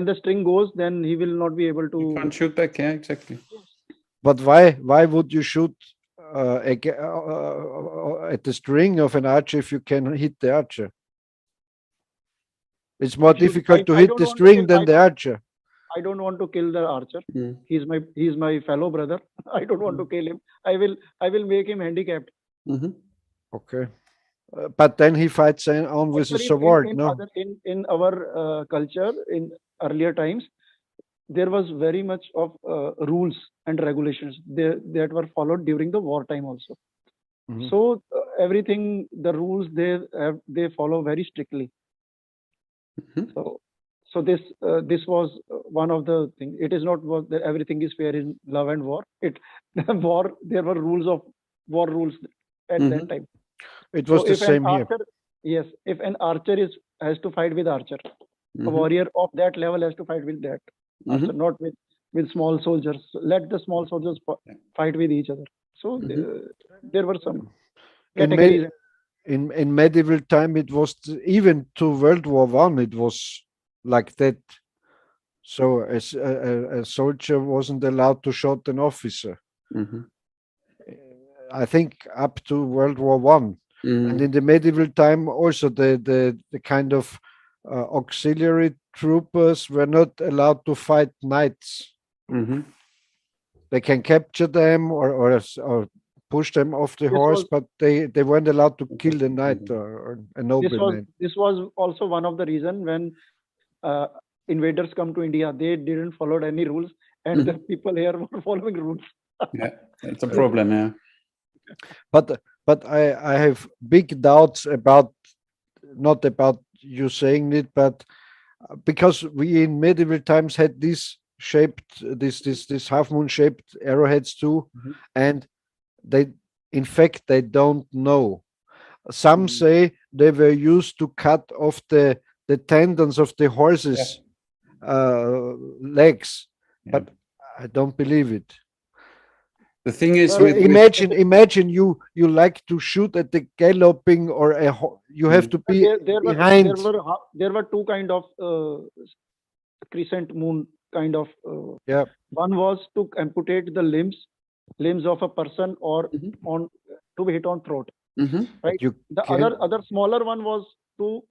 C: the string goes, then he will not be able to.
A: You can't shoot back. Yeah, exactly.
B: But why would you shoot at the string of an archer if you can hit the archer? It's more difficult to hit the string than the archer.
C: I don't want to kill the archer. He's my fellow brother. I don't want to kill him. I will make him handicapped.
B: Okay. But then he fights on with a sword, no?
C: In our culture, in earlier times, there was very much of rules and regulations that were followed during the wartime also. So everything, the rules they follow very strictly. So this was one of the things. It is not that everything is fair in love and war. There were war rules at that time.
B: It was the same here.
C: Yes, if an archer has to fight with archer, a warrior of that level has to fight with that archer, not with small soldiers. Let the small soldiers fight with each other. So there were some categories.
B: In medieval time, it was even to World War I. It was like that. So a soldier wasn't allowed to shoot an officer. I think up to World War I. And in the medieval time also the kind of auxiliary troopers were not allowed to fight knights. They can capture them or push them off the horse, but they weren't allowed to kill the knight or a nobleman.
C: This was also one of the reasons when invaders come to India, they didn't follow any rules, and the people here were following rules.
A: Yeah, it's a problem. Yeah.
B: But I have big doubts about, not about you saying it, but because we in medieval times had this half moon shaped arrowheads too, and in fact they don't know. Some say they were used to cut off the tendons of the horses' legs, but I don't believe it.
A: The thing is,
B: imagine you like to shoot at the galloping, or you have to be behind.
C: There were two kind of crescent moon kind of. One was to amputate the limbs of a person, or to be hit on throat. Right. The other smaller one was to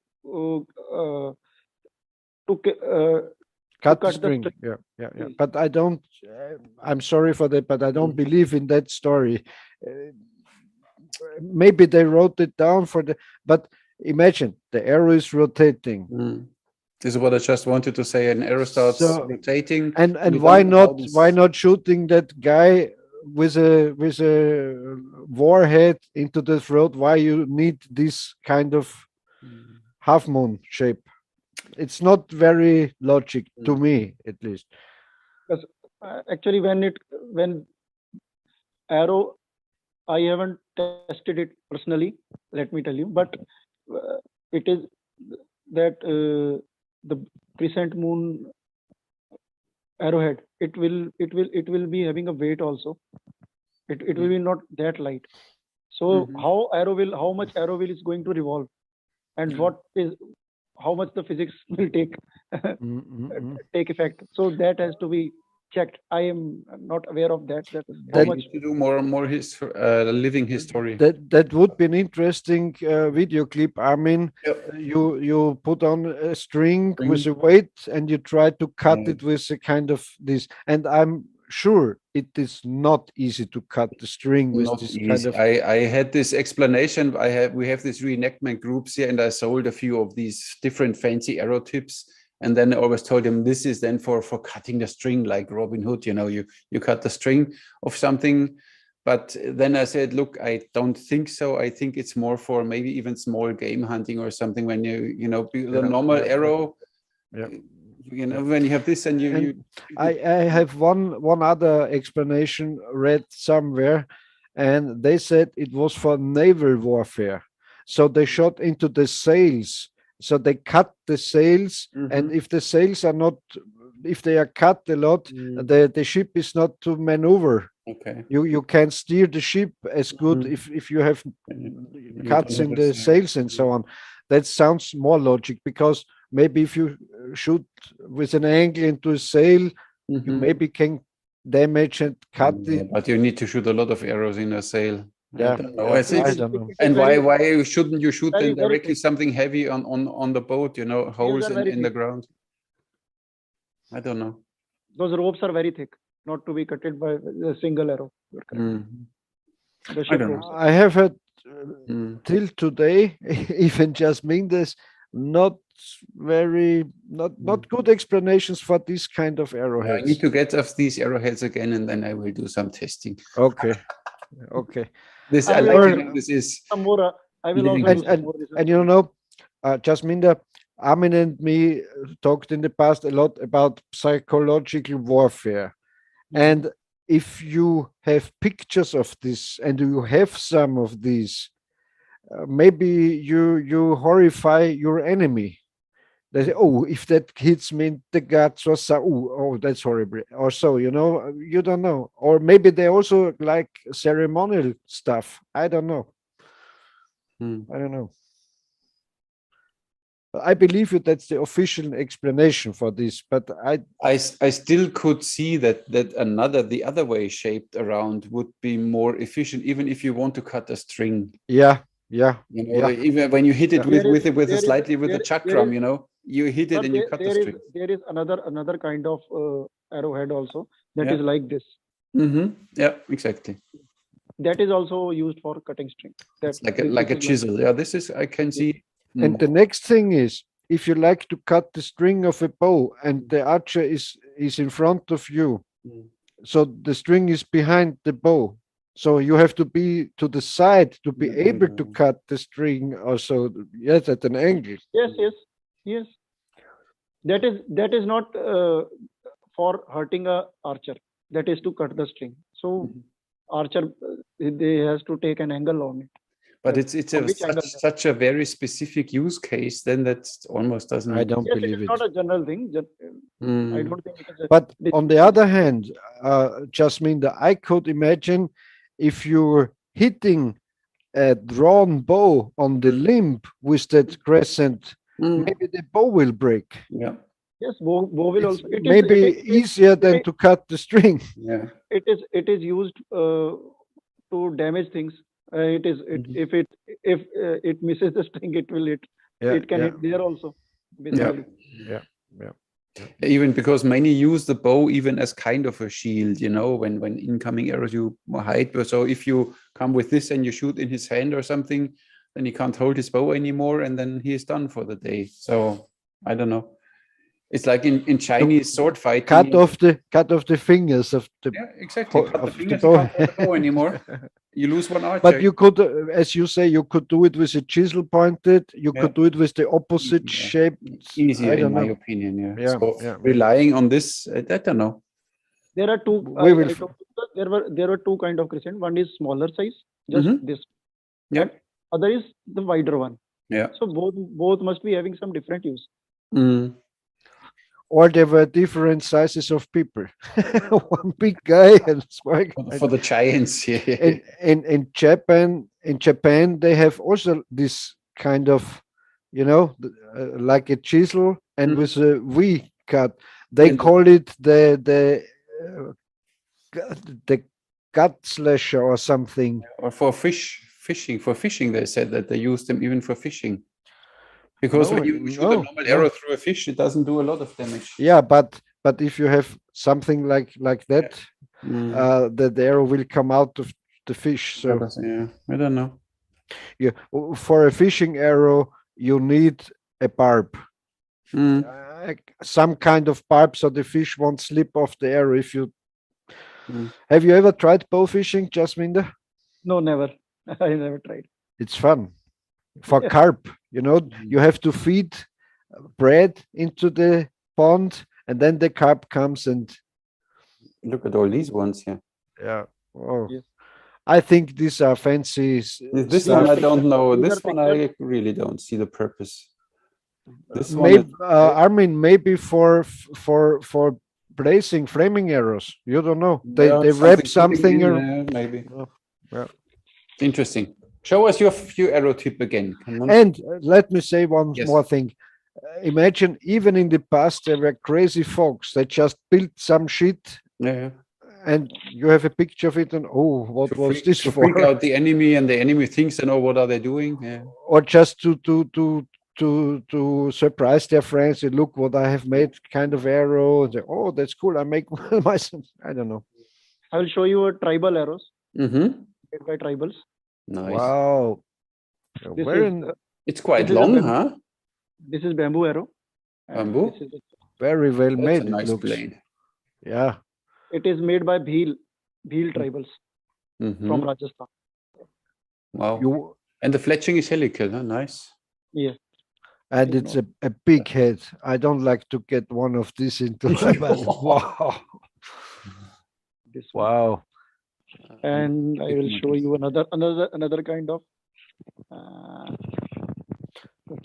B: cut the
C: cut the
B: string.
C: string.
B: Yeah.
C: Yes.
B: But I don't. I'm sorry for that, but I don't believe in that story. Maybe they wrote it down for the. But imagine the arrow is rotating.
A: This is what I just wanted to say. An arrow starts
B: So,
A: rotating.
B: and
A: you
B: why
A: don't know how
B: not
A: this-
B: why not shooting that guy with a warhead into the throat? Why you need this kind of half moon shape? It's not very logic to me, at least.
C: Because actually, when arrow, I haven't tested it personally. Let me tell you, but it is that the crescent moon arrowhead, it will be having a weight also. It will be not that light. So how much arrow will is going to revolve, and how much the physics will take take effect. So that has to be checked. I am not aware of that. How
B: That-
C: much
A: to do more and more living history.
B: That would be an interesting video clip. Armin,
A: Yep.
B: you put on a string with a weight and you try to cut it with a kind of this. And I'm sure it is not easy to cut the string with
A: Not
B: this
A: easy.
B: kind of.
A: I had this explanation. We have these reenactment groups here, and I sold a few of these different fancy arrow tips. And then I always told them this is then for cutting the string, like Robin Hood. You know, you cut the string of something. But then I said, look, I don't think so. I think it's more for maybe even small game hunting or something. When the normal arrow.
B: Yeah.
A: You know, when you have this and
B: I have one other explanation read somewhere, and they said it was for naval warfare. So they shot into the sails. So they cut the sails, and if the sails are not, if they are cut a lot, the ship is not to maneuver.
A: Okay.
B: You can steer the ship as good if you have cuts in the sails and so on. That sounds more logic, because maybe if you shoot with an angle into a sail, you maybe can damage and cut it.
A: But you need to shoot a lot of arrows in a sail.
B: Yeah,
A: I don't know.
B: I don't know.
A: And why shouldn't you shoot
C: very,
A: then
C: very
A: directly
C: thick.
A: something heavy on the boat? You know, holes
C: are very
A: in the
C: thick.
A: ground. I don't know.
C: Those ropes are very thick, not to be cutted by a single arrow. You're correct. The
A: I
C: ship
A: don't
C: ropes.
A: know.
B: I have had till today, even Jasminder's, not good explanations for this kind of
A: I
B: arrowheads.
A: need to get off these arrowheads again, and then I will do some testing.
B: Okay.
A: This
C: I
A: I
C: will
A: like.
C: also
A: This is
C: some more. I will also do some more research.
B: And you know, Jasminder, Armin and me talked in the past a lot about psychological warfare. And if you have pictures of this and you have some of these, maybe you horrify your enemy. They say, oh, if that hits me in the guts or so, oh, that's horrible. Or so, you know, you don't know. Or maybe they also like ceremonial stuff. I don't know. I don't know. I believe you that's the official explanation for this, but
A: I still could see that the other way shaped around would be more efficient, even if you want to cut a string.
B: Yeah.
A: You know, even when you hit it with the chakram, you know, you hit it and you cut the string.
C: There is another kind of arrowhead also that is like this.
A: Yeah, exactly.
C: That is also used for cutting string.
A: That's like a chisel. Yeah, this is I can see.
B: And the next thing is, if you like to cut the string of a bow and the archer is in front of you, so the string is behind the bow. So you have to be to the side to be able to cut the string also, yes, at an angle.
C: Yes. That is not for hurting a archer. That is to cut the string. So archer, they has to take an angle on it.
A: But it's such a very specific use case. Then that almost doesn't.
B: I don't believe
C: it is not a general thing. I don't think it is.
B: But on the other hand, Jasminder, I could imagine if you're hitting a drawn bow on the limb with that crescent, maybe the bow will break.
A: Yeah.
C: Yes, bow will also.
B: It maybe easier than to cut the string.
A: Yeah.
C: It is used to damage things. If it misses the string, it will hit. It can hit there also. Basically.
B: Yeah.
A: Even because many use the bow even as kind of a shield, you know, when incoming arrows you hide. So if you come with this and you shoot in his hand or something, then he can't hold his bow anymore, and then he is done for the day. So I don't know. It's like in Chinese sword fighting.
B: Cut off the fingers of the
A: exactly. Cut the fingers,
B: bow.
A: you can't hold the bow anymore. You lose one archer.
B: But you could, as you say, you could do it with a chisel pointed. You could do it with the opposite shape.
A: Easier, in my opinion.
B: Yeah.
A: So relying on this, I don't know.
C: There are two. There were two kind of crescent. One is smaller size, just this.
A: Yeah.
C: And other is the wider one.
A: Yeah.
C: So both must be having some different use.
B: Or there were different sizes of people. One big guy and small guy.
A: For the giants. Yeah.
B: In Japan, they have also this kind of, you know, like a chisel and with a V cut. They call it the gut slasher or something.
A: Or for fishing, they said that they use them even for fishing. Because when you shoot a normal arrow through a fish, it doesn't do a lot of damage.
B: Yeah, but if you have something like that, the arrow will come out of the fish. So
A: yeah, I don't know.
B: Yeah, for a fishing arrow, you need a barb, some kind of barb, so the fish won't slip off the arrow. If you have you ever tried bow fishing, Jasminder?
C: No, never. I never tried.
B: It's fun. For carp, you know, you have to feed bread into the pond, and then the carp comes and
A: look at all these ones here.
B: Yeah. Oh, yes. I think these are fancy.
A: This one I don't know. This one I really don't see the purpose. This
B: maybe, one, Armin, maybe for blazing flaming arrows. You don't know. They wrap something.
A: Maybe. Yeah. Interesting. Show us your arrow tip again.
B: And let me say one more thing. Imagine even in the past there were crazy folks that just built some shit.
A: Yeah.
B: And you have a picture of it, and what was this for?
A: Freak out the enemy, and the enemy thinks they know what are they doing. Yeah.
B: Or just to surprise their friends. And look what I have made, kind of arrow. And say, oh, that's cool. I make myself. I don't know.
C: I will show you a tribal arrows. Made by tribals.
A: Nice.
B: Wow.
A: It's quite long, huh?
C: This is bamboo arrow.
A: Bamboo?
B: Very well made.
A: A nice blade.
B: Yeah.
C: It is made by Bhil tribals from Rajasthan.
A: Wow. And the fletching is helical, huh? Nice.
C: Yeah.
B: And it's a big head. I don't like to get one of these into my mouth. Wow. Wow.
C: And I will show you another kind of.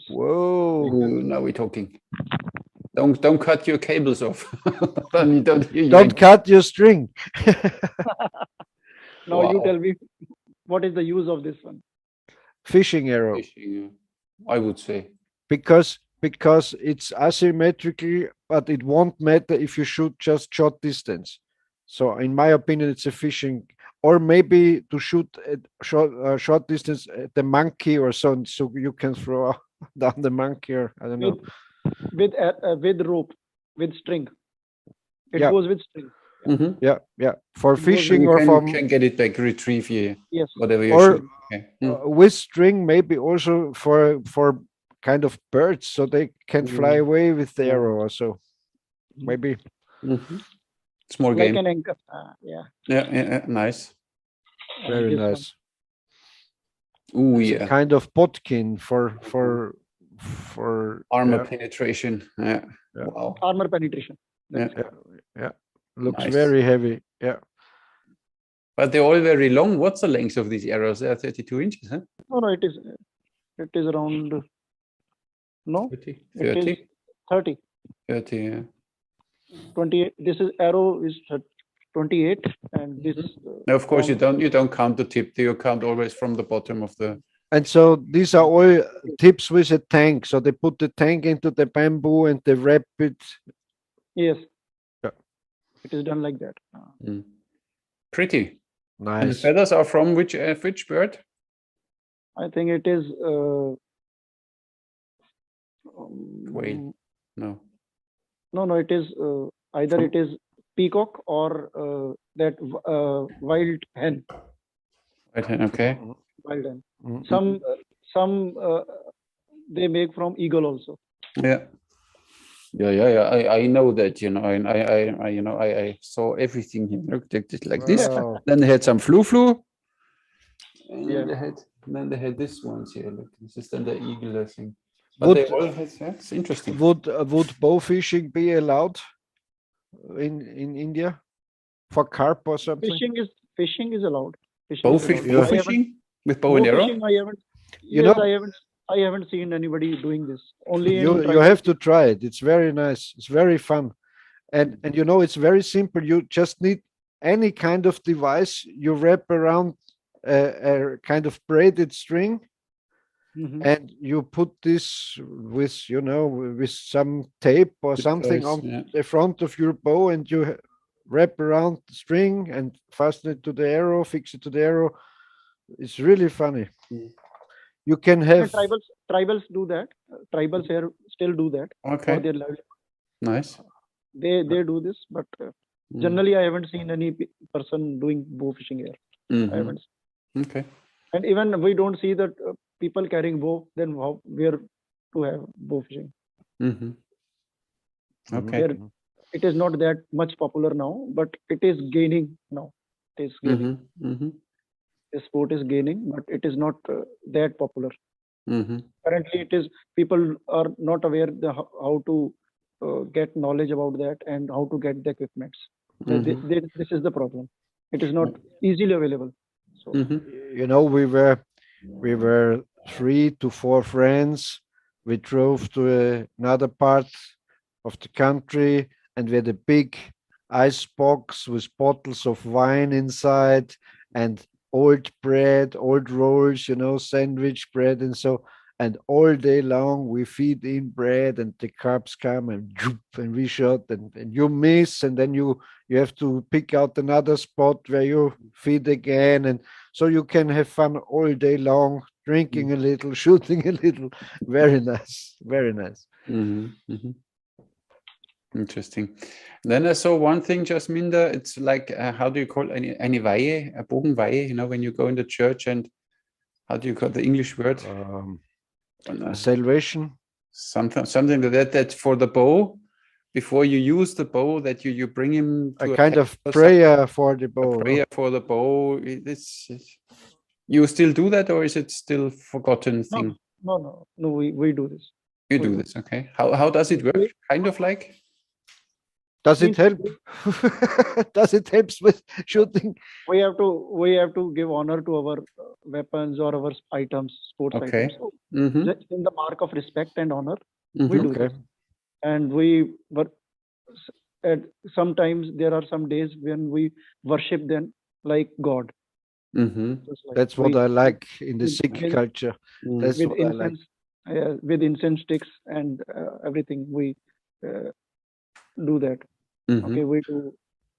B: Whoa!
A: Now we're talking. Don't cut your cables off.
B: don't cut your string.
C: Now you tell me, what is the use of this one?
B: Fishing arrow.
A: Fishing, I would say.
B: Because it's asymmetrically, but it won't matter if you shoot just short distance. So in my opinion, it's a fishing, or maybe to shoot at short distance at the monkey or so you can throw down the monkey, or I don't know.
C: With rope, with string. It goes with string.
B: Yeah. For fishing or
A: you can get it back, retrieve
C: yes.
A: Whatever you
B: or
A: shoot.
B: With string, maybe also for kind of birds, so they can fly away with the arrow or so. Maybe.
A: Small
C: like
A: game.
C: An anchor.
A: Yeah, nice.
B: Very nice.
A: Oh,
B: yeah. Kind of potkin for
A: armor penetration. Yeah. Wow.
C: Armor penetration.
B: Yeah. Looks very heavy. Yeah.
A: But they're all very long. What's the length of these arrows? They are 32 inches, huh?
C: No, it is around. No,
A: 30.
C: It is 30.
A: 30, yeah.
C: 28. This is arrow is 28, and this.
A: Now, of course, you don't count the tip. You count always from the bottom of the.
B: And so these are all tips with a tank. So they put the tank into the bamboo and they wrap it.
C: Yes.
B: Yeah.
C: It is done like that.
A: Pretty.
B: Nice.
A: And the feathers are from which bird?
C: I think it is.
A: Quail. No.
C: No, it is either it is peacock or that wild hen.
A: Okay.
C: Wild hen. Some they make from eagle also.
A: Yeah. I know that, and I saw everything here. Look, like this.
B: Wow.
A: Then they had some flu. And
C: Yeah.
A: then they had this ones here. Look, this is then the eagle, I think. But they all had, it's interesting.
B: Would bow fishing be allowed in India for carp or something?
C: Fishing is allowed.
A: Bow fishing with bow and arrow?
C: I haven't seen anybody doing this. Only
B: you have to try it. It's very nice. It's very fun. And it's very simple. You just need any kind of device. You wrap around a kind of braided string, and you put this with with some tape or something on the front of your bow, and you wrap around the string and fasten it to the arrow, fix it to the arrow. It's really funny. You can have
C: tribals do that. Tribals here still do that.
A: Okay.
C: For their livelihood.
A: Nice.
C: They do this, but generally I haven't seen any person doing bow fishing here. I haven't seen.
A: Okay.
C: And even we don't see that people carrying bow. Then where to have bow fishing?
A: Okay.
C: It is not that much popular now, but it is gaining now. It is gaining. The sport is gaining, but it is not that popular. Currently, it is people are not aware how to get knowledge about that and how to get the equipments. This is the problem. It is not easily available. So
B: we were 3 to 4 friends. We drove to another part of the country, and we had a big ice box with bottles of wine inside and old bread, old rolls, sandwich bread, and all day long we feed in bread, and the carps come and we shot, and you miss, and then you have to pick out another spot where you feed again, and so you can have fun all day long, drinking a little, shooting a little. Very nice, very nice.
A: Interesting. Then I saw one thing, Jasminder. It's like how do you call eine Weihe, a Bogenweihe? When you go in the church, and how do you call the English word?
B: Salvation.
A: Something like that. That for the bow, before you use the bow, that you bring him to
B: a kind of prayer for the bow.
A: A prayer for the bow. You still do that, or is it still forgotten thing?
C: No. We do this.
A: You do this, okay. How does it work? Kind of like.
B: Does it help? Does it help with shooting?
C: We have to give honor to our weapons or our items, sports items. So just in the mark of respect and honor, we do this. And sometimes there are some days when we worship them like God.
B: That's what I like in the Sikh culture. That's what I like.
C: With incense sticks and everything, we do that. Okay, we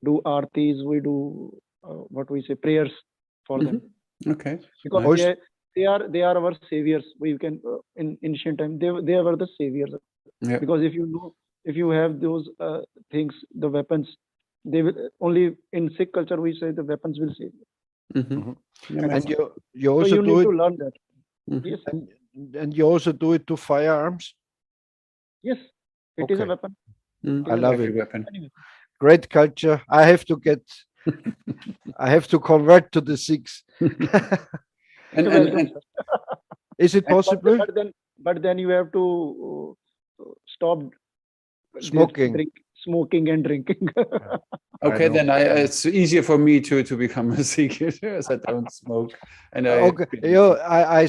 C: do artis, we do what we say, prayers for them.
A: Okay,
C: because they are our saviors. We can in ancient time they were the saviors. Because if you have those things, the weapons, they will only in Sikh culture we say the weapons will save you.
B: And you also
C: need to learn that. Yes.
B: And you also do it to firearms?
C: Yes, it is a weapon.
B: I love it. Great culture. I have to convert to the Sikhs.
A: and
B: is it possible?
C: But then you have to stop smoking and drinking.
A: Okay, then it's easier for me to become a Sikh as I don't smoke. And
B: I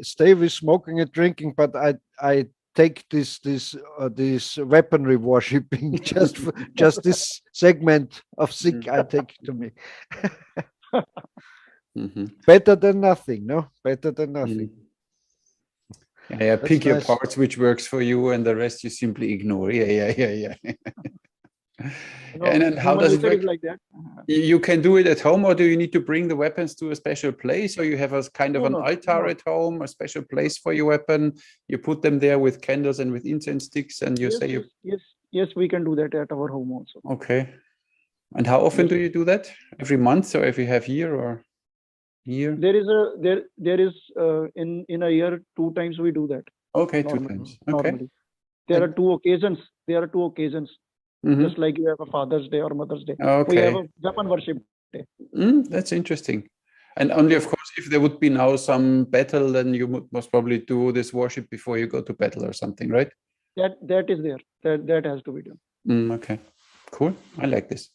B: stay with smoking and drinking, but I take this weaponry worshipping just this segment of Sikh I take to me. Better than nothing, no? Better than nothing.
A: Pick your parts which works for you, and the rest you simply ignore. Yeah. And then how
C: human
A: does it
C: nature
A: work?
C: is like that.
A: You can do it at home, or do you need to bring the weapons to a special place, or you have a kind of
C: No,
A: an
C: no,
A: altar
C: no.
A: at home, a special place for your weapon? You put them there with candles and with incense sticks, and you say you.
C: Yes, we can do that at our home also.
A: Okay. And how often do you do that? Every month, or every half year, or year?
C: There is in a year 2 times we do that.
A: Okay,
C: Normally.
A: 2 times. Okay.
C: Normally, there are 2 occasions.
A: Mhm.
C: Just like you have a Father's Day or Mother's Day. We
A: Okay.
C: have a weapon worship day.
A: That's interesting. And only, of course, if there would be now some battle, then you must probably do this worship before you go to battle or something, right?
C: That is there. That has to be done.
A: Okay, cool. I like this.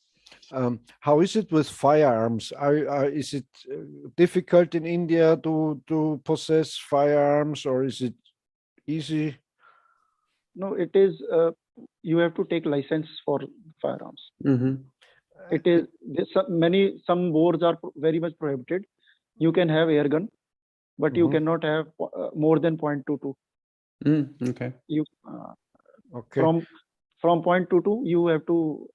B: How is it with firearms? Is it difficult in India to possess firearms, or is it easy?
C: No, it is. You have to take license for firearms. It is some wars are very much prohibited. You can have air gun, but you cannot have more than .22.
A: Okay.
C: You
B: Okay.
C: from .22 you have to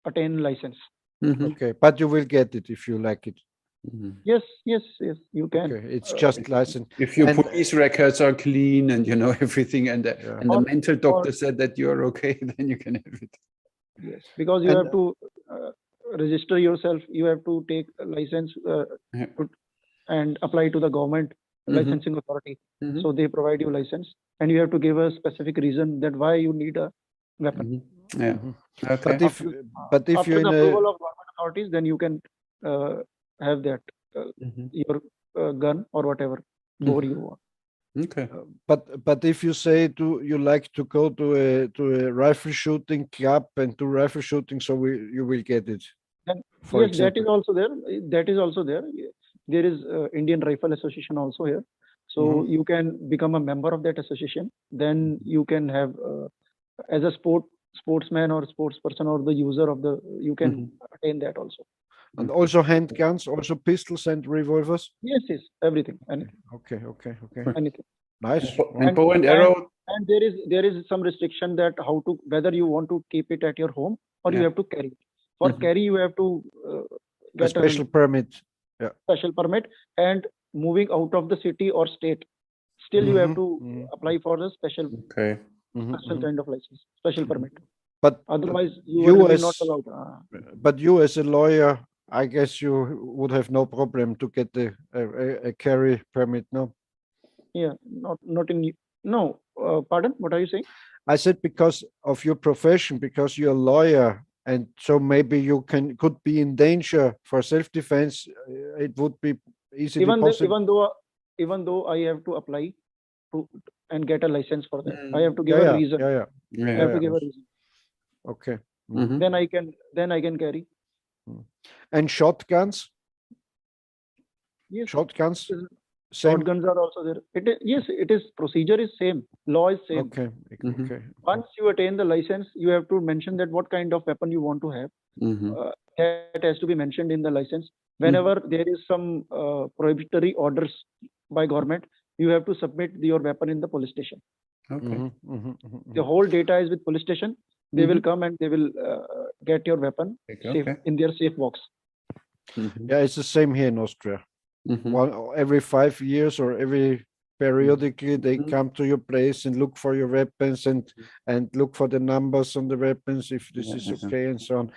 C: attain license.
B: Okay, but you will get it if you like it.
C: Yes, you can.
B: Okay, it's just license.
A: If your police records are clean and you know everything, and the mental doctor said that you're okay, then you can have it.
C: Yes, because you have to register yourself. You have to take a license and apply to the government licensing authority. So they provide you license, and you have to give a specific reason that why you need a weapon.
A: Yeah. Okay.
B: But if
C: after
B: you're
C: the
B: in
C: approval of government authorities, then you can have that your gun or whatever bore you want.
B: Okay. But if you say you like to go to a rifle shooting club and do rifle shooting, so you will get it.
C: Then, yes, that is also there. There is Indian Rifle Association also here. So you can become a member of that association. Then you can have as a sportsman or sportsperson or the user of you can attain that also.
B: And also handguns, also pistols and revolvers?
C: Yes, everything. Anything.
B: Okay.
C: Anything.
B: Nice.
A: And bow and arrow?
C: And there is some restriction that whether you want to keep it at your home or you have to carry it. For carry, you have to get
B: a special permit. Yeah.
C: Special permit, and moving out of the city or state, still you have to apply for the special kind of license, special permit.
B: But
C: otherwise you will be not allowed.
B: But you as a lawyer, I guess you would have no problem to get a carry permit, no?
C: Yeah, not in no. Pardon? What are you saying?
B: I said because of your profession, because you're a lawyer, and so maybe you could be in danger for self-defense. It would be easily possible.
C: Even though I have to apply and get a license for that, I have to give a reason. I have to give a reason.
B: Okay.
C: Then I can carry.
B: And shotguns?
C: Yes.
B: Shotguns?
C: Shotguns are also there. It is procedure is same. Law is same.
B: Okay.
C: Once you attain the license, you have to mention that what kind of weapon you want to have. That has to be mentioned in the license. Whenever there is some prohibitory orders by government, you have to submit your weapon in the police station.
A: Okay.
C: The whole data is with police station. They will come and they will get your weapon in their safe box.
B: Yeah, it's the same here in Austria. Every 5 years or every periodically they come to your place and look for your weapons and look for the numbers on the weapons, if this is okay and so on.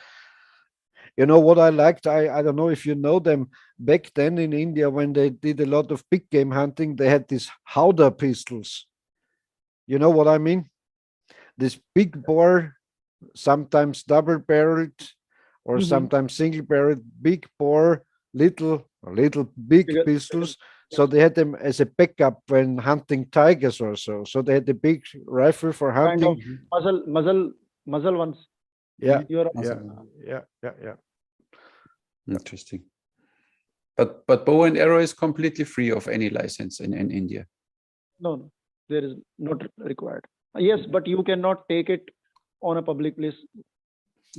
B: You know what I liked? I don't know if you know them. Back then in India, when they did a lot of big game hunting, they had these Howdah pistols. You know what I mean? This big bore, sometimes double-barreled or sometimes single-barreled, big bore, little big pistols. So they had them as a backup when hunting tigers or so. So they had the big rifle for hunting.
C: Kind of muzzle ones.
B: Yeah.
A: Interesting. But bow and arrow is completely free of any license in India.
C: No, there is not required. Yes, but you cannot take it on a public place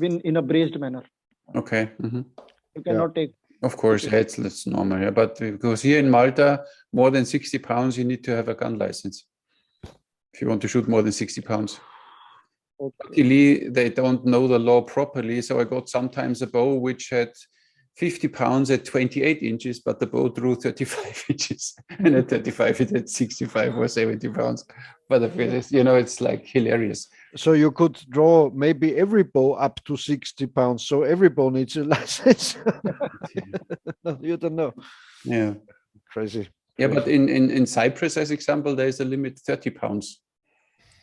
C: in a braced manner.
A: Okay.
C: You cannot take.
A: Of course, that's normal. Yeah, but because here in Malta, more than 60 pounds, you need to have a gun license if you want to shoot more than 60 pounds. Luckily, they don't know the law properly. So I got sometimes a bow which had 50 pounds at 28 inches, but the bow drew 35 inches. And at 35, it had 65 or 70 pounds. But it's like hilarious.
B: So you could draw maybe every bow up to 60 pounds. So every bow needs a license. You don't know.
A: Yeah.
B: Crazy.
A: Yeah, but in Cyprus, as example, there is a limit 30 pounds.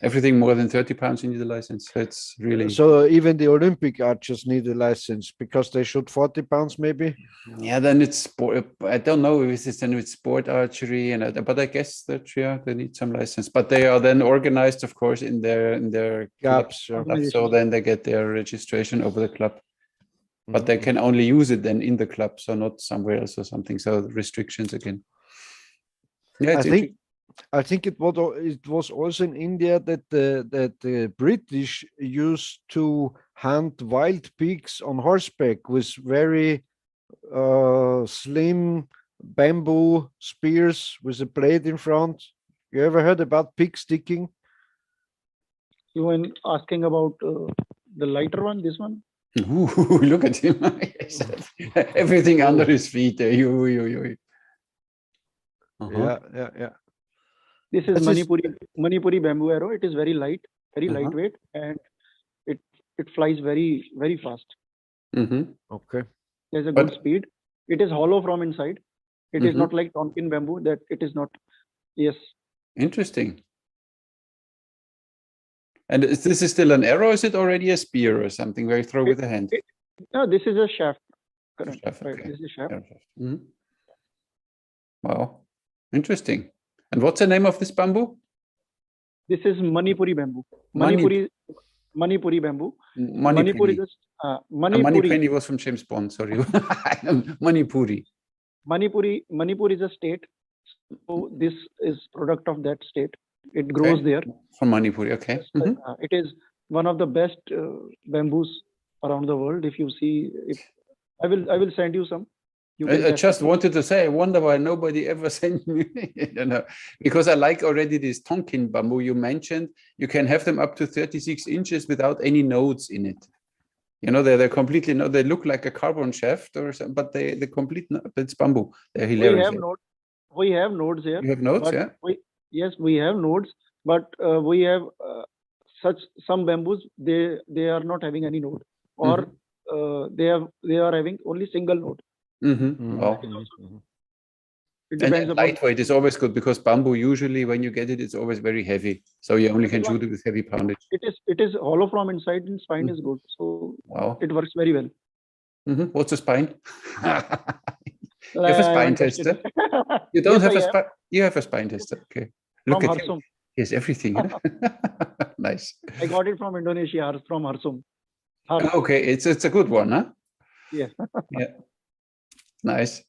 A: Everything more than 30 pounds, you need a license. So it's really...
B: So even the Olympic archers need a license because they shoot 40 pounds maybe?
A: Yeah, then it's sport. I don't know if it's then with sport archery, but I guess that, they need some license. But they are then organized, of course, in their
B: clubs.
A: So then they get their registration over the club. But they can only use it then in the club, so not somewhere else or something. So restrictions again. Yeah,
B: I think it was also in India that the British used to hunt wild pigs on horseback with very slim bamboo spears with a blade in front. You ever heard about pig sticking?
C: You were asking about the lighter one, this one?
A: Ooh, look at him. Everything under his feet.
B: Yeah.
C: This is Manipuri bamboo arrow. It is very light, very lightweight, and it flies very, very fast.
B: Okay.
C: There's a good speed. It is hollow from inside. It is not like Tonkin bamboo that it is not. Yes.
A: Interesting. And is this still an arrow? Or is it already a spear or something where you throw with the hand?
C: No, this is a shaft.
A: Correct.
C: Right. This is a shaft.
A: Wow. Interesting. And what's the name of this bamboo?
C: This is Manipuri bamboo. Manipuri bamboo.
A: Manipuri.
C: Manipuri
A: was from James Bond. Sorry. Manipuri.
C: Manipur is a state. So this is product of that state. It grows there.
A: From Manipuri. Okay.
C: It is one of the best bamboos around the world. If you see, I will send you some.
A: I just wanted to say, I wonder why nobody ever sent me, because I like already this Tonkin bamboo you mentioned. You can have them up to 36 inches without any nodes in it. They're completely, they look like a carbon shaft or something, but they're complete, it's bamboo. They're hilarious.
C: We have nodes here.
A: You have nodes, yeah?
C: Yes, we have nodes, but we have some bamboos, they are not having any node, or they are having only single node. It depends
A: and lightweight is always good, because bamboo usually when you get it, it's always very heavy. So you only can shoot it with heavy poundage.
C: It is hollow from inside, and spine is good. So it works very well.
A: What's the spine? You have a spine tester. You don't have a spine. You have a spine tester. Okay. Look at him. He has everything. Nice.
C: I got it from Indonesia, from Harsum.
A: Okay, it's a good one, huh?
C: Yeah.
A: Yeah. Nice.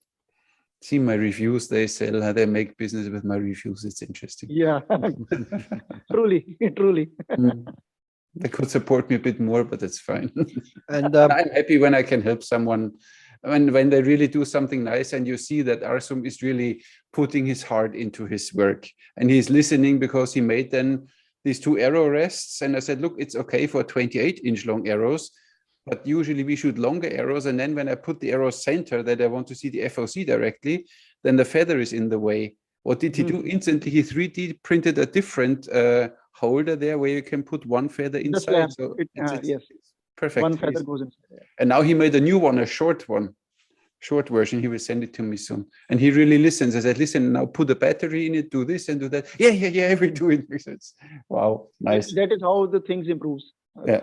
A: See my reviews, they sell, they make business with my reviews. It's interesting.
C: Yeah. Truly.
A: They could support me a bit more, but it's fine.
B: And
A: I'm happy when I can help someone, when they really do something nice, and you see that Arsum is really putting his heart into his work, and he's listening, because he made then these 2 arrow rests. And I said, look, it's okay for 28-inch long arrows, but usually we shoot longer arrows. And then when I put the arrow center that I want to see the FOC directly, then the feather is in the way. What did he do? Instantly, he 3D printed a different holder there where you can put one feather inside. So
C: yes,
A: perfect.
C: One feather goes inside.
A: And now he made a new one, a short version. He will send it to me soon. And he really listens. I said, listen, now put a battery in it, do this and do that. Yeah, we do it. Wow, nice.
C: That is how the things improves.
A: Yeah,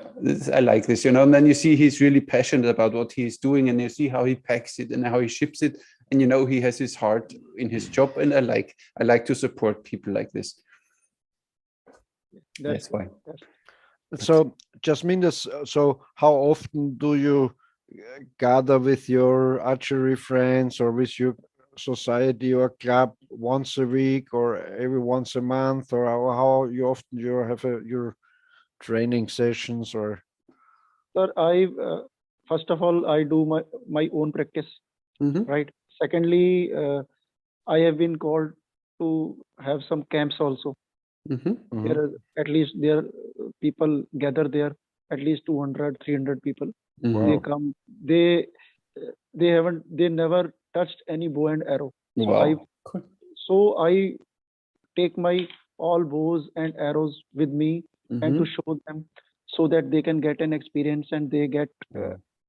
A: I like this, and then you see he's really passionate about what he's doing, and you see how he packs it and how he ships it, and he has his heart in his job, and I like to support people like this. That's why.
B: So, Jasminder, so how often do you gather with your archery friends or with your society or club? Once a week or every once a month, or how you often you have your training sessions? Or
C: sir, first of all, I do my own practice, right? Secondly, I have been called to have some camps also. There are at least people gather there, at least 200, 300 people. They
B: Wow.
C: come. They never touched any bow and arrow.
A: Wow.
C: So I take my all bows and arrows with me and to show them, so that they can get an experience, and they get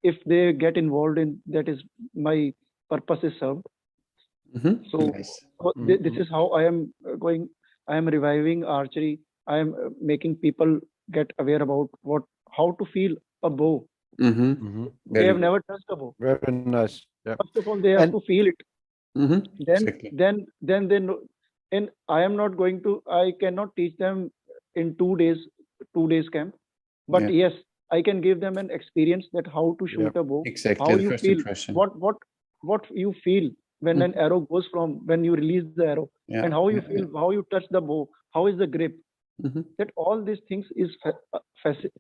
C: if they get involved in that, is my purpose is served. So
A: Nice.
C: this is how I am going. I am reviving archery. I am making people get aware about how to feel a bow. They
A: Very
C: have
A: good.
C: never touched a bow.
B: Very nice. Yeah.
C: First of all, they have to feel it.
A: Exactly.
C: Then they know. And I am not going to. I cannot teach them in 2 days camp. But yes, I can give them an experience that how to shoot a bow.
A: Exactly.
C: How
A: The
C: you
A: first
C: feel.
A: impression.
C: What you feel when an arrow goes from, when you release the arrow, and how you feel, how you touch the bow, how is the grip. That all these things is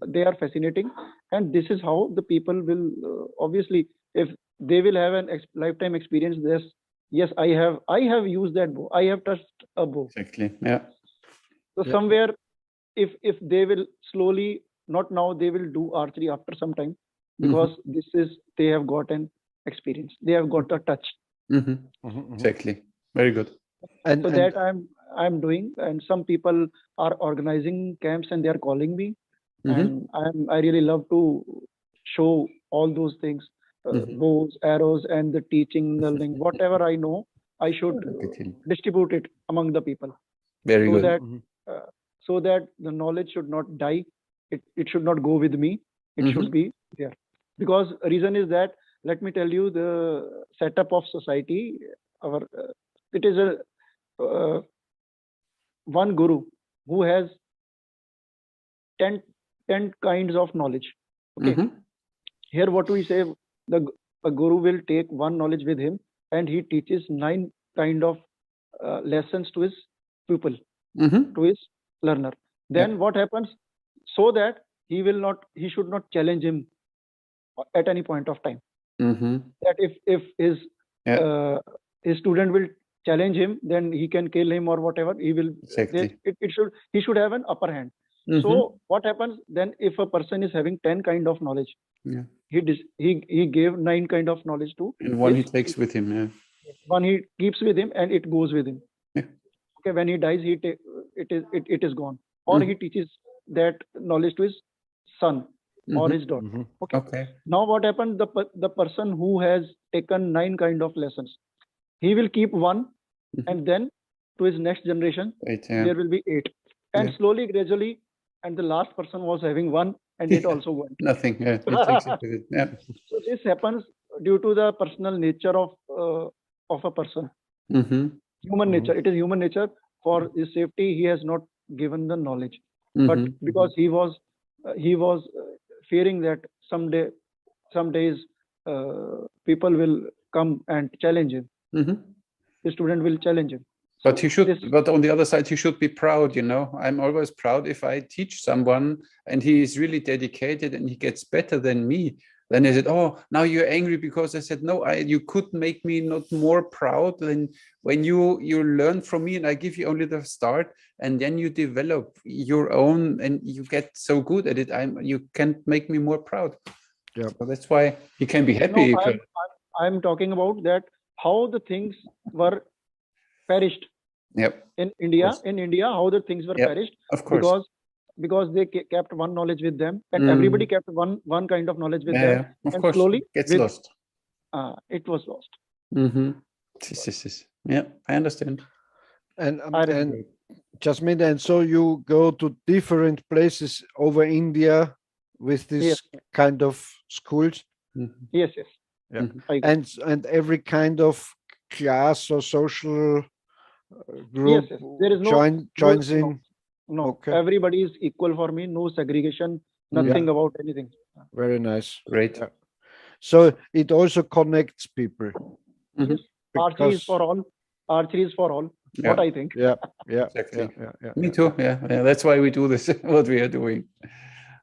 C: they are fascinating, and this is how the people will obviously, if they will have an lifetime experience. Yes, I have used that bow. I have touched a bow.
A: Exactly. Yeah.
C: So somewhere, if they will slowly, not now, they will do archery after some time, because they have got an experience. They have got a touch.
A: Exactly. Very good.
B: And
C: that I'm doing, and some people are organizing camps and they are calling me, and I really love to show all those things, bows, arrows, and the teaching, learning, whatever I know, I should distribute it among the people.
A: Very
C: so
A: good.
C: that so that the knowledge should not die. It should not go with me. It should be there. Because reason is that, let me tell you, the setup of society, it is a one guru who has 10 kinds of knowledge. Okay. Here what we say, a guru will take one knowledge with him, and he teaches 9 kind of lessons to his pupil, to his learner. Then what happens? So that he should not challenge him at any point of time. That if his student will challenge him, then he can kill him or whatever. He will.
A: Exactly.
C: He should have an upper hand. So what happens then, if a person is having 10 kind of knowledge? He gave 9 kind of knowledge to.
A: And one he takes with him. Yeah.
C: One he keeps with him, and it goes with him. Okay, when he dies, it is gone, or he teaches that knowledge to his son or his daughter. Okay. Now what happened? The person who has taken 9 kind of lessons, he will keep one, and then to his next generation,
A: 8,
C: there will be 8, and slowly, gradually, and the last person was having 1, and it also went.
A: Nothing. Yeah. He takes it with it. Yeah.
C: So this happens due to the personal nature of a person. Human nature. It is human nature. For his safety, he has not given the knowledge, but because he was fearing that some days people will come and challenge him. The student will challenge him.
A: But he should. But on the other side, he should be proud. I'm always proud if I teach someone and he is really dedicated and he gets better than me. Then I said, "Oh, now you're angry because I said no. You could make me not more proud than when you learn from me, and I give you only the start, and then you develop your own, and you get so good at it. You can't make me more proud. Yeah, so that's why he can be happy.
C: No, I'm talking about that, how the things were perished.
A: Yep.
C: In India, how the things were perished.
A: Of course.
C: Because they kept one knowledge with them, and everybody kept one kind of knowledge with them,
A: of
C: and
A: course.
C: slowly
A: It gets lost.
C: It was lost.
A: Yeah, I understand.
B: And Jasminder, and so you go to different places over India with this kind of schools?
C: Yes.
B: Yeah. And every kind of class or social group
C: there is no
B: joins in?
C: No,
B: okay.
C: Everybody is equal for me. No segregation, nothing about anything.
B: Very nice.
A: Great.
B: Yeah. So it also connects people.
C: Yes. Archery is for all. Archery is for all. What I think.
B: Yeah.
A: Exactly.
B: Yeah.
A: Me too. Yeah. That's why we do this. What we are doing.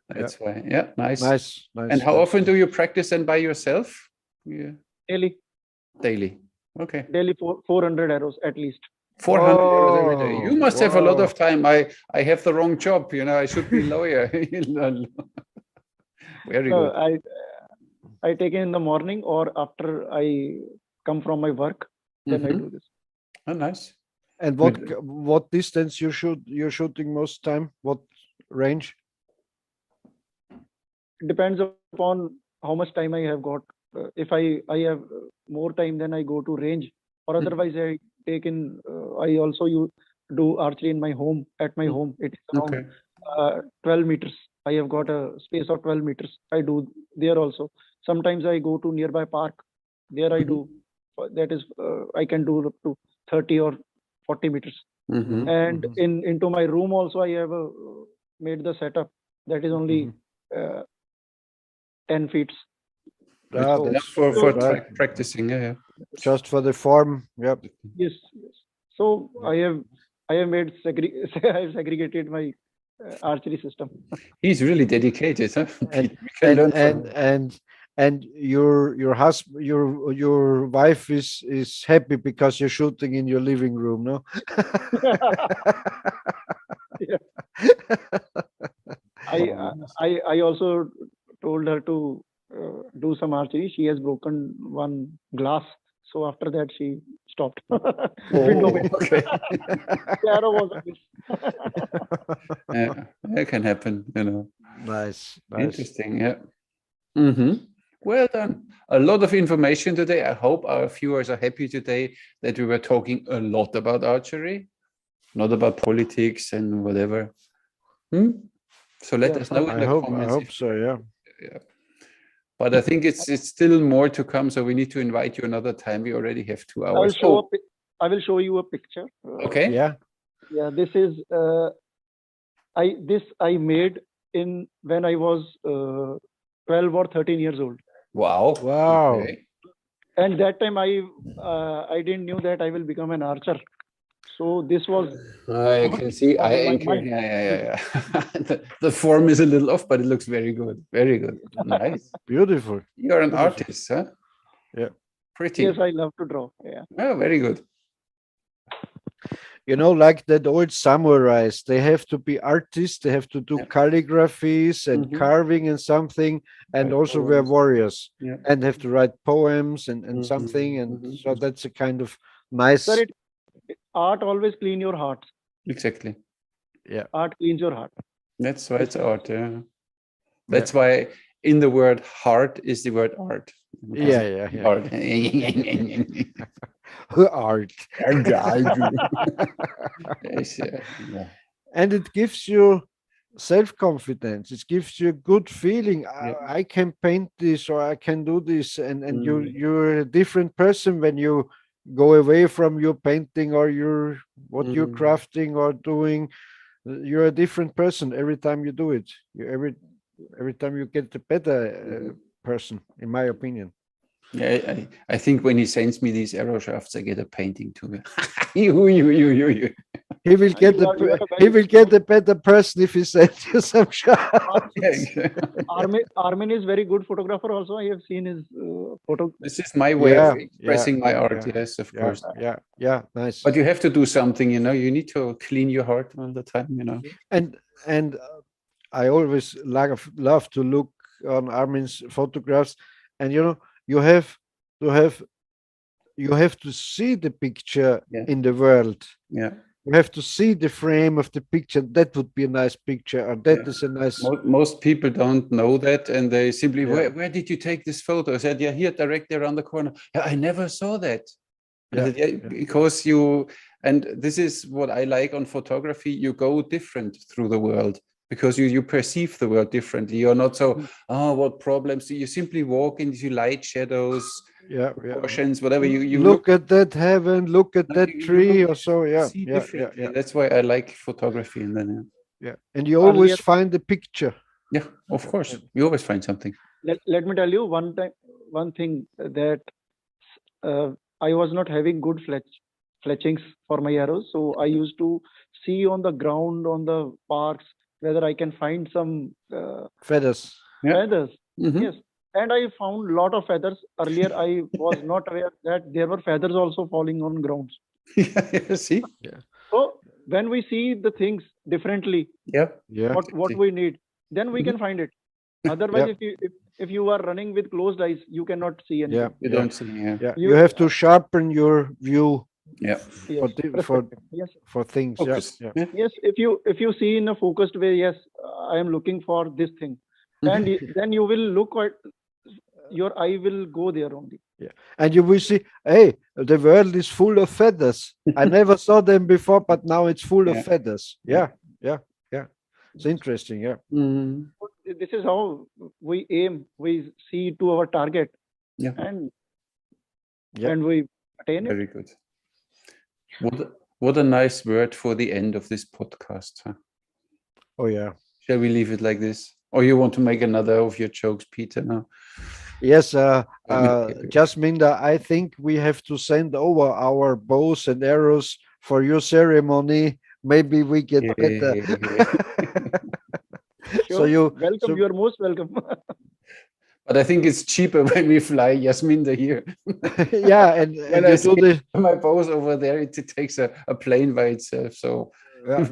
A: That's why. Yeah. Nice. And how often do you practice and by yourself? Yeah.
C: Daily.
A: Daily. Okay.
C: Daily 400 arrows at least.
A: 400 euros every day. You must have a lot
B: wow.
A: of time. I have the wrong job. I should be a lawyer. Very
C: No,
A: good.
C: I take it in the morning or after I come from my work, then I do this.
A: Oh, nice.
B: And what distance you're shooting most time? What range?
C: It depends upon how much time I have got. If I have more time, then I go to range, or otherwise I take in. I also do archery in my home. At my home, it's around 12 meters. I have got a space of 12 meters. I do there also. Sometimes I go to nearby park. There I do. That is, I can do up to 30 or 40 meters. And into my room also, I have made the setup that is only 10 feet.
B: That's
A: for practicing. Yeah.
B: Just for the form. Yep.
C: Yes. So I have made I have segregated my archery system.
A: He's really dedicated, huh?
B: And your husband, your wife is happy because you're shooting in your living room, no?
C: Yeah. I also told her to do some archery. She has broken one glass, so after that she stopped.
A: Okay.
C: The arrow was a miss.
A: Yeah, that can happen.
B: Nice.
A: Interesting. Yeah. Well done. A lot of information today. I hope our viewers are happy today that we were talking a lot about archery, not about politics and whatever. So let us know in the comments.
B: I hope so.
A: Yeah. But I think it's still more to come. So we need to invite you another time. We already have 2 hours.
C: I will show you a picture.
A: Okay.
B: Yeah.
C: Yeah. This is I made when I was 12 or 13 years old.
A: Wow.
B: Okay.
C: And that time I didn't knew that I will become an archer. So this was.
A: I can see. Yeah. The form is a little off, but it looks very good. Very good. Nice.
B: Beautiful.
A: You're an artist, huh?
B: Yeah.
A: Pretty.
C: Yes, I love to draw. Yeah.
A: Oh, very good.
B: Like that old samurais, they have to be artists, they have to do calligraphies and carving and something, and also we're warriors and have to write poems and something. And so that's a kind of nice.
C: Sir, art always clean your heart.
A: Exactly.
B: Yeah.
C: Art cleans your heart.
A: That's why it's art. Yeah. That's why in the word heart is the word art.
B: Yeah.
A: Art.
B: Art.
A: Yes, yeah.
B: And it gives you self-confidence. It gives you a good feeling. I can paint this or I can do this, and you're a different person when you go away from your painting or you're crafting or doing. You're a different person every time you do it. Every time you get a better person, in my opinion.
A: Yeah, I think when he sends me these arrow shafts, I get a painting too.
B: He will get a better person if he sends you some shafts.
C: Armin is very good photographer. Also, I have seen his photo.
A: This is my way of expressing my art. Yes, of course.
B: Yeah, nice.
A: But you have to do something. You need to clean your heart all the time.
B: And I always love to look on Armin's photographs, and you have to see the picture in the world.
A: Yeah.
B: You have to see the frame of the picture. That would be a nice picture, or that is a nice.
A: Most people don't know that, and they simply, where did you take this photo? I said, here, directly around the corner. Yeah, I never saw that. Because and this is what I like on photography. You go different through the world because you perceive the world differently. You're not so, what problems? You simply walk into light, shadows, proportions, whatever. You
B: look at that heaven, look at that tree, or so. Yeah.
A: That's why I like photography. And then
B: and you always find the picture.
A: Yeah, of course. You always find something.
C: Let me tell you one thing that I was not having good fletchings for my arrows. So I used to see on the ground, on the parks, whether I can find some
B: feathers.
C: Feathers. Yes. And I found a lot of feathers. Earlier, I was not aware that there were feathers also falling on grounds.
A: Yeah, see?
C: So when we see the things differently,
A: Yeah.
C: what we need, then we can find it. Otherwise, if you are running with closed eyes, you cannot see anything.
A: You don't see.
B: You have to sharpen your view.
A: Yeah.
B: For things.
A: Focus.
C: Yes, if you see in a focused way, yes, I am looking for this thing, and then you will look at, your eye will go there only.
B: Yeah, and you will see, hey, the world is full of feathers. I never saw them before, but now it's full of feathers. Yeah. It's interesting. Yeah.
C: This is how we aim. We see to our target, and we attain it.
A: Very good. What a nice word for the end of this podcast. Huh?
B: Oh yeah.
A: Shall we leave it like this, or you want to make another of your jokes, Peter? Now.
B: Yes, Jasminder, I think we have to send over our bows and arrows for your ceremony. Maybe we get better.
C: Sure. So you are most welcome.
A: But I think it's cheaper when we fly Jasminder here.
B: Yeah, and
A: when I do my bows over there, it takes a plane by itself. So
B: yeah.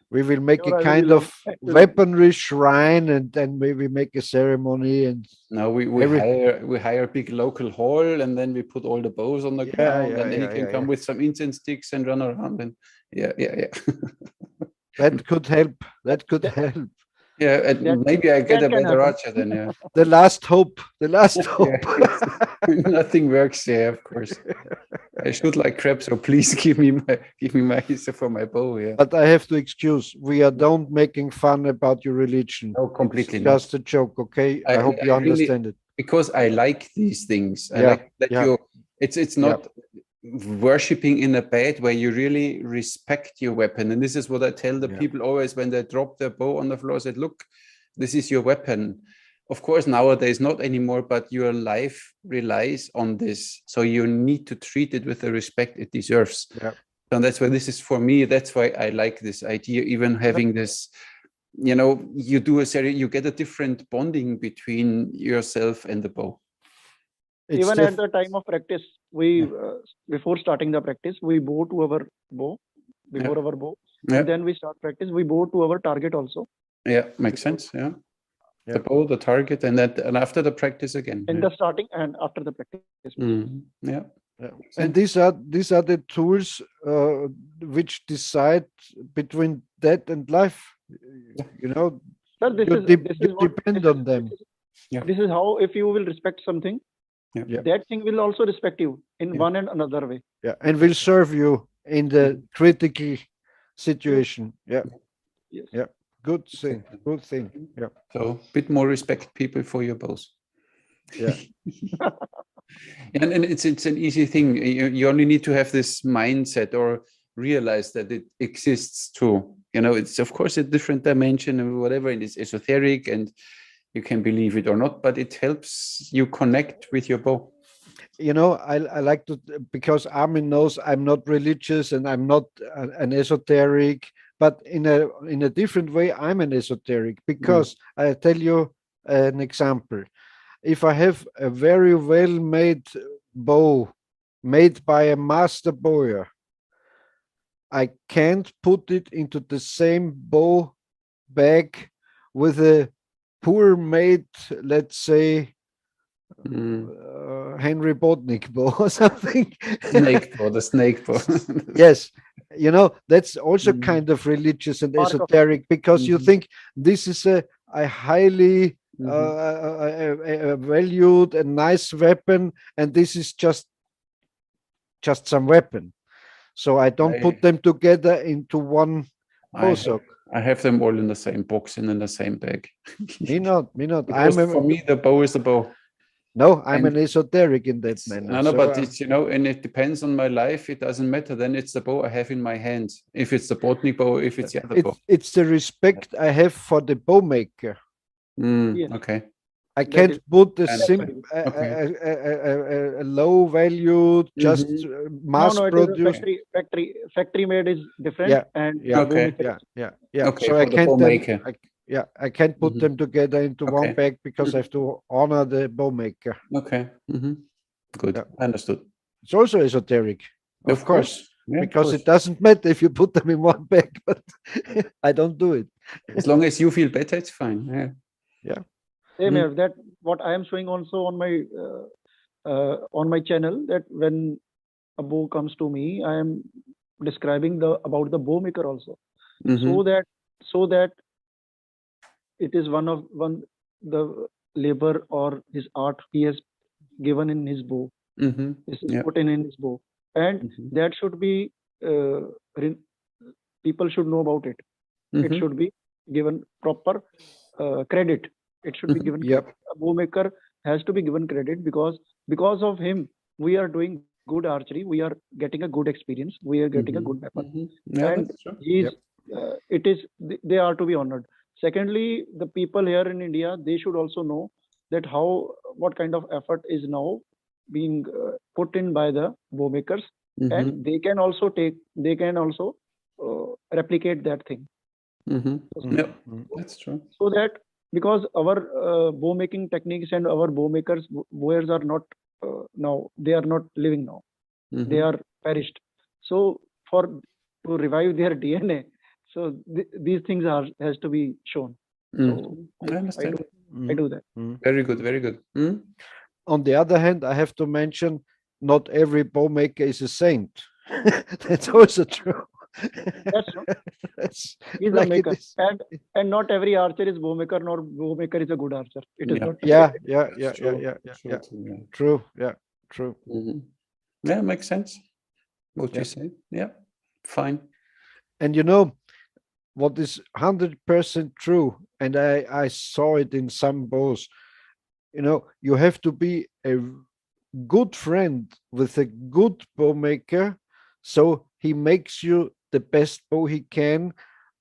B: We will make a kind of weaponry shrine, and then maybe make a ceremony. And
A: now we hire a big local hall, and then we put all the bows on the ground, and then you can come with some incense sticks and run around. And
B: that could help. That could help.
A: Yeah, and maybe I get a better archer then. Yeah.
B: The last hope. The last hope.
A: Nothing works there, of course. I shoot like crap, so please give me my for my bow. Yeah.
B: But I have to excuse. We are don't making fun about your religion.
A: No, completely.
B: It's just a joke. Okay. I hope you understand it.
A: Because I like these things. I like that it's not worshipping in a bad way. You really respect your weapon, and this is what I tell the people always when they drop their bow on the floor. I said, look, this is your weapon. Of course, nowadays not anymore, but your life relies on this, so you need to treat it with the respect it deserves. And that's why this is for me. That's why I like this idea. Even having this, you do you get a different bonding between yourself and the bow.
C: Even at the time of practice, we before starting the practice, we bow to our bow before our bow. And then we start practice. We bow to our target also. Yeah,
A: makes sense. Yeah, the bow, the target, and after the practice again.
C: In the starting and after the practice.
A: Yeah.
B: And these are the tools which decide between death and life.
C: Sir,
B: you depend on them.
C: This is how, if you will respect something, that thing will also respect you in one and another way.
B: Yeah, and will serve you in the critical situation. Yeah.
C: Yes.
B: Yeah. Good thing. Good thing. Yeah.
A: So a bit more respect, people, for your bows.
B: Yeah.
A: And it's an easy thing. You only need to have this mindset or realize that it exists too. It's of course a different dimension or whatever, and it's esoteric, and you can believe it or not, but it helps you connect with your bow.
B: I like to, because Armin knows I'm not religious and I'm not an esoteric, but in a different way, I'm an esoteric, because I tell you an example. If I have a very well-made bow made by a master bowyer, I can't put it into the same bow bag with a poor made, let's say, Henry Bodnik bow or something.
A: The snake bow.
B: Yes, that's also kind of religious and esoteric, because you think this is a highly valued and nice weapon, and this is just some weapon. So I don't put them together into one bow.
A: I have them all in the same box and in the same bag.
B: Me not.
A: For me, the bow is the bow.
B: No, I'm an esoteric in that manner.
A: No, but it's, and it depends on my life. It doesn't matter. Then it's the bow I have in my hand. If it's the Bodnik bow, if it's the other bow.
B: It's the respect I have for the bow maker.
A: Okay.
B: I can't put a low value, just mass produced.
C: Factory made is different.
A: Okay.
B: So I can't put them together into one bag, because I have to honor the bow maker.
A: Okay. Good. Understood.
B: It's also esoteric, of course.
A: Yeah,
B: because it doesn't matter if you put them in one bag, but I don't do it.
A: As long as you feel better, it's fine. Yeah.
B: Yeah.
C: Same here. That what I am showing also on my channel, that when a bow comes to me, I am describing about the bow maker also, so that it is the labor or his art he has given in his bow. This is put in his bow, and that should be people should know about it. It should be given proper credit. It should be given credit. A bow maker has to be given credit because of him we are doing good archery. We are getting a good experience. We are getting a good weapon, and they are to be honored. Secondly, the people here in India, they should also know that what kind of effort is now being put in by the bow makers, and they can also replicate that thing.
A: Yeah, that's true.
C: So that, because our bow making techniques and our bow makers, bowers are not now, they are not living now. They are perished. So to revive their DNA, so these things has to be shown. So
A: I understand.
C: I do that.
A: Very good, very good.
B: On the other hand, I have to mention, not every bow maker is a saint. That's also true.
C: That's true. He's
B: like
C: a maker, and not every archer is bow maker, nor bow maker is a good archer. It is not.
B: Yeah. True. Yeah, true.
A: Yeah, makes sense. What you say. Yeah, fine.
B: And you know what is 100% true, and I saw it in some bows. You know, you have to be a good friend with a good bow maker, so he makes you the best bow he can,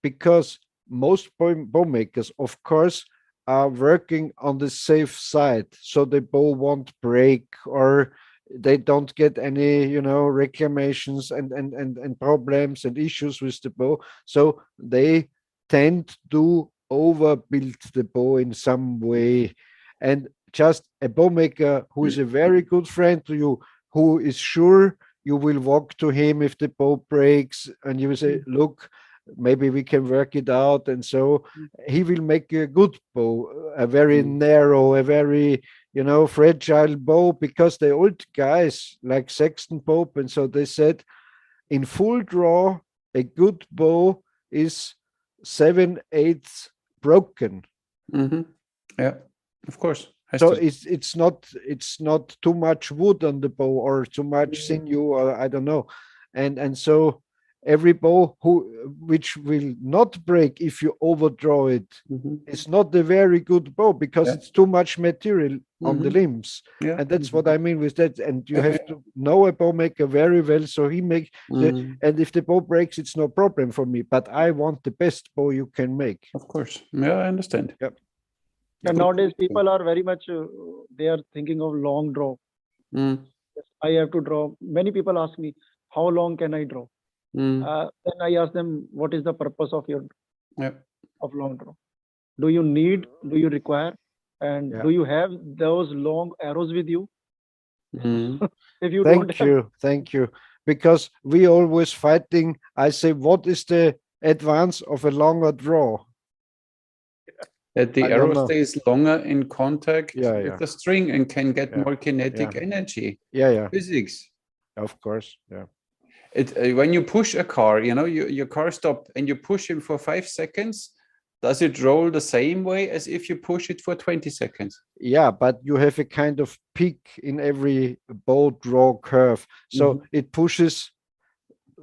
B: because most bow makers, of course, are working on the safe side, so the bow won't break, or they don't get any, reclamations and problems and issues with the bow. So they tend to overbuild the bow in some way. And just a bow maker who is a very good friend to you, who is sure you will walk to him if the bow breaks, and you will say, look, maybe we can work it out. And so he will make a good bow, a very narrow, a very, fragile bow, because the old guys like Sexton Pope, and so they said, in full draw, a good bow is 7/8 broken.
A: Yeah, of course.
B: So it's not too much wood on the bow, or too much sinew, or I don't know, and so every bow which will not break if you overdraw it is not a very good bow, because it's too much material on the limbs. And that's what I mean with that. And you have to know a bow maker very well, so he makes and if the bow breaks, it's no problem for me, but I want the best bow you can make.
A: Of course. Yeah, I understand.
B: Yep.
C: And nowadays people are very much they are thinking of long draw. I have to draw. Many people ask me, how long can I draw? Then I ask them, what is the purpose of your of long draw? Do you require, and do you have those long arrows with you? If you
B: thank you, because we always fighting. I say, what is the advance of a longer draw?
A: That the arrow stays longer in contact with the string and can get more kinetic energy. Physics.
B: Of course.
A: When you push a car, your car stop and you push him for 5 seconds, does it roll the same way as if you push it for 20 seconds?
B: Yeah, but you have a kind of peak in every bow draw curve. So it pushes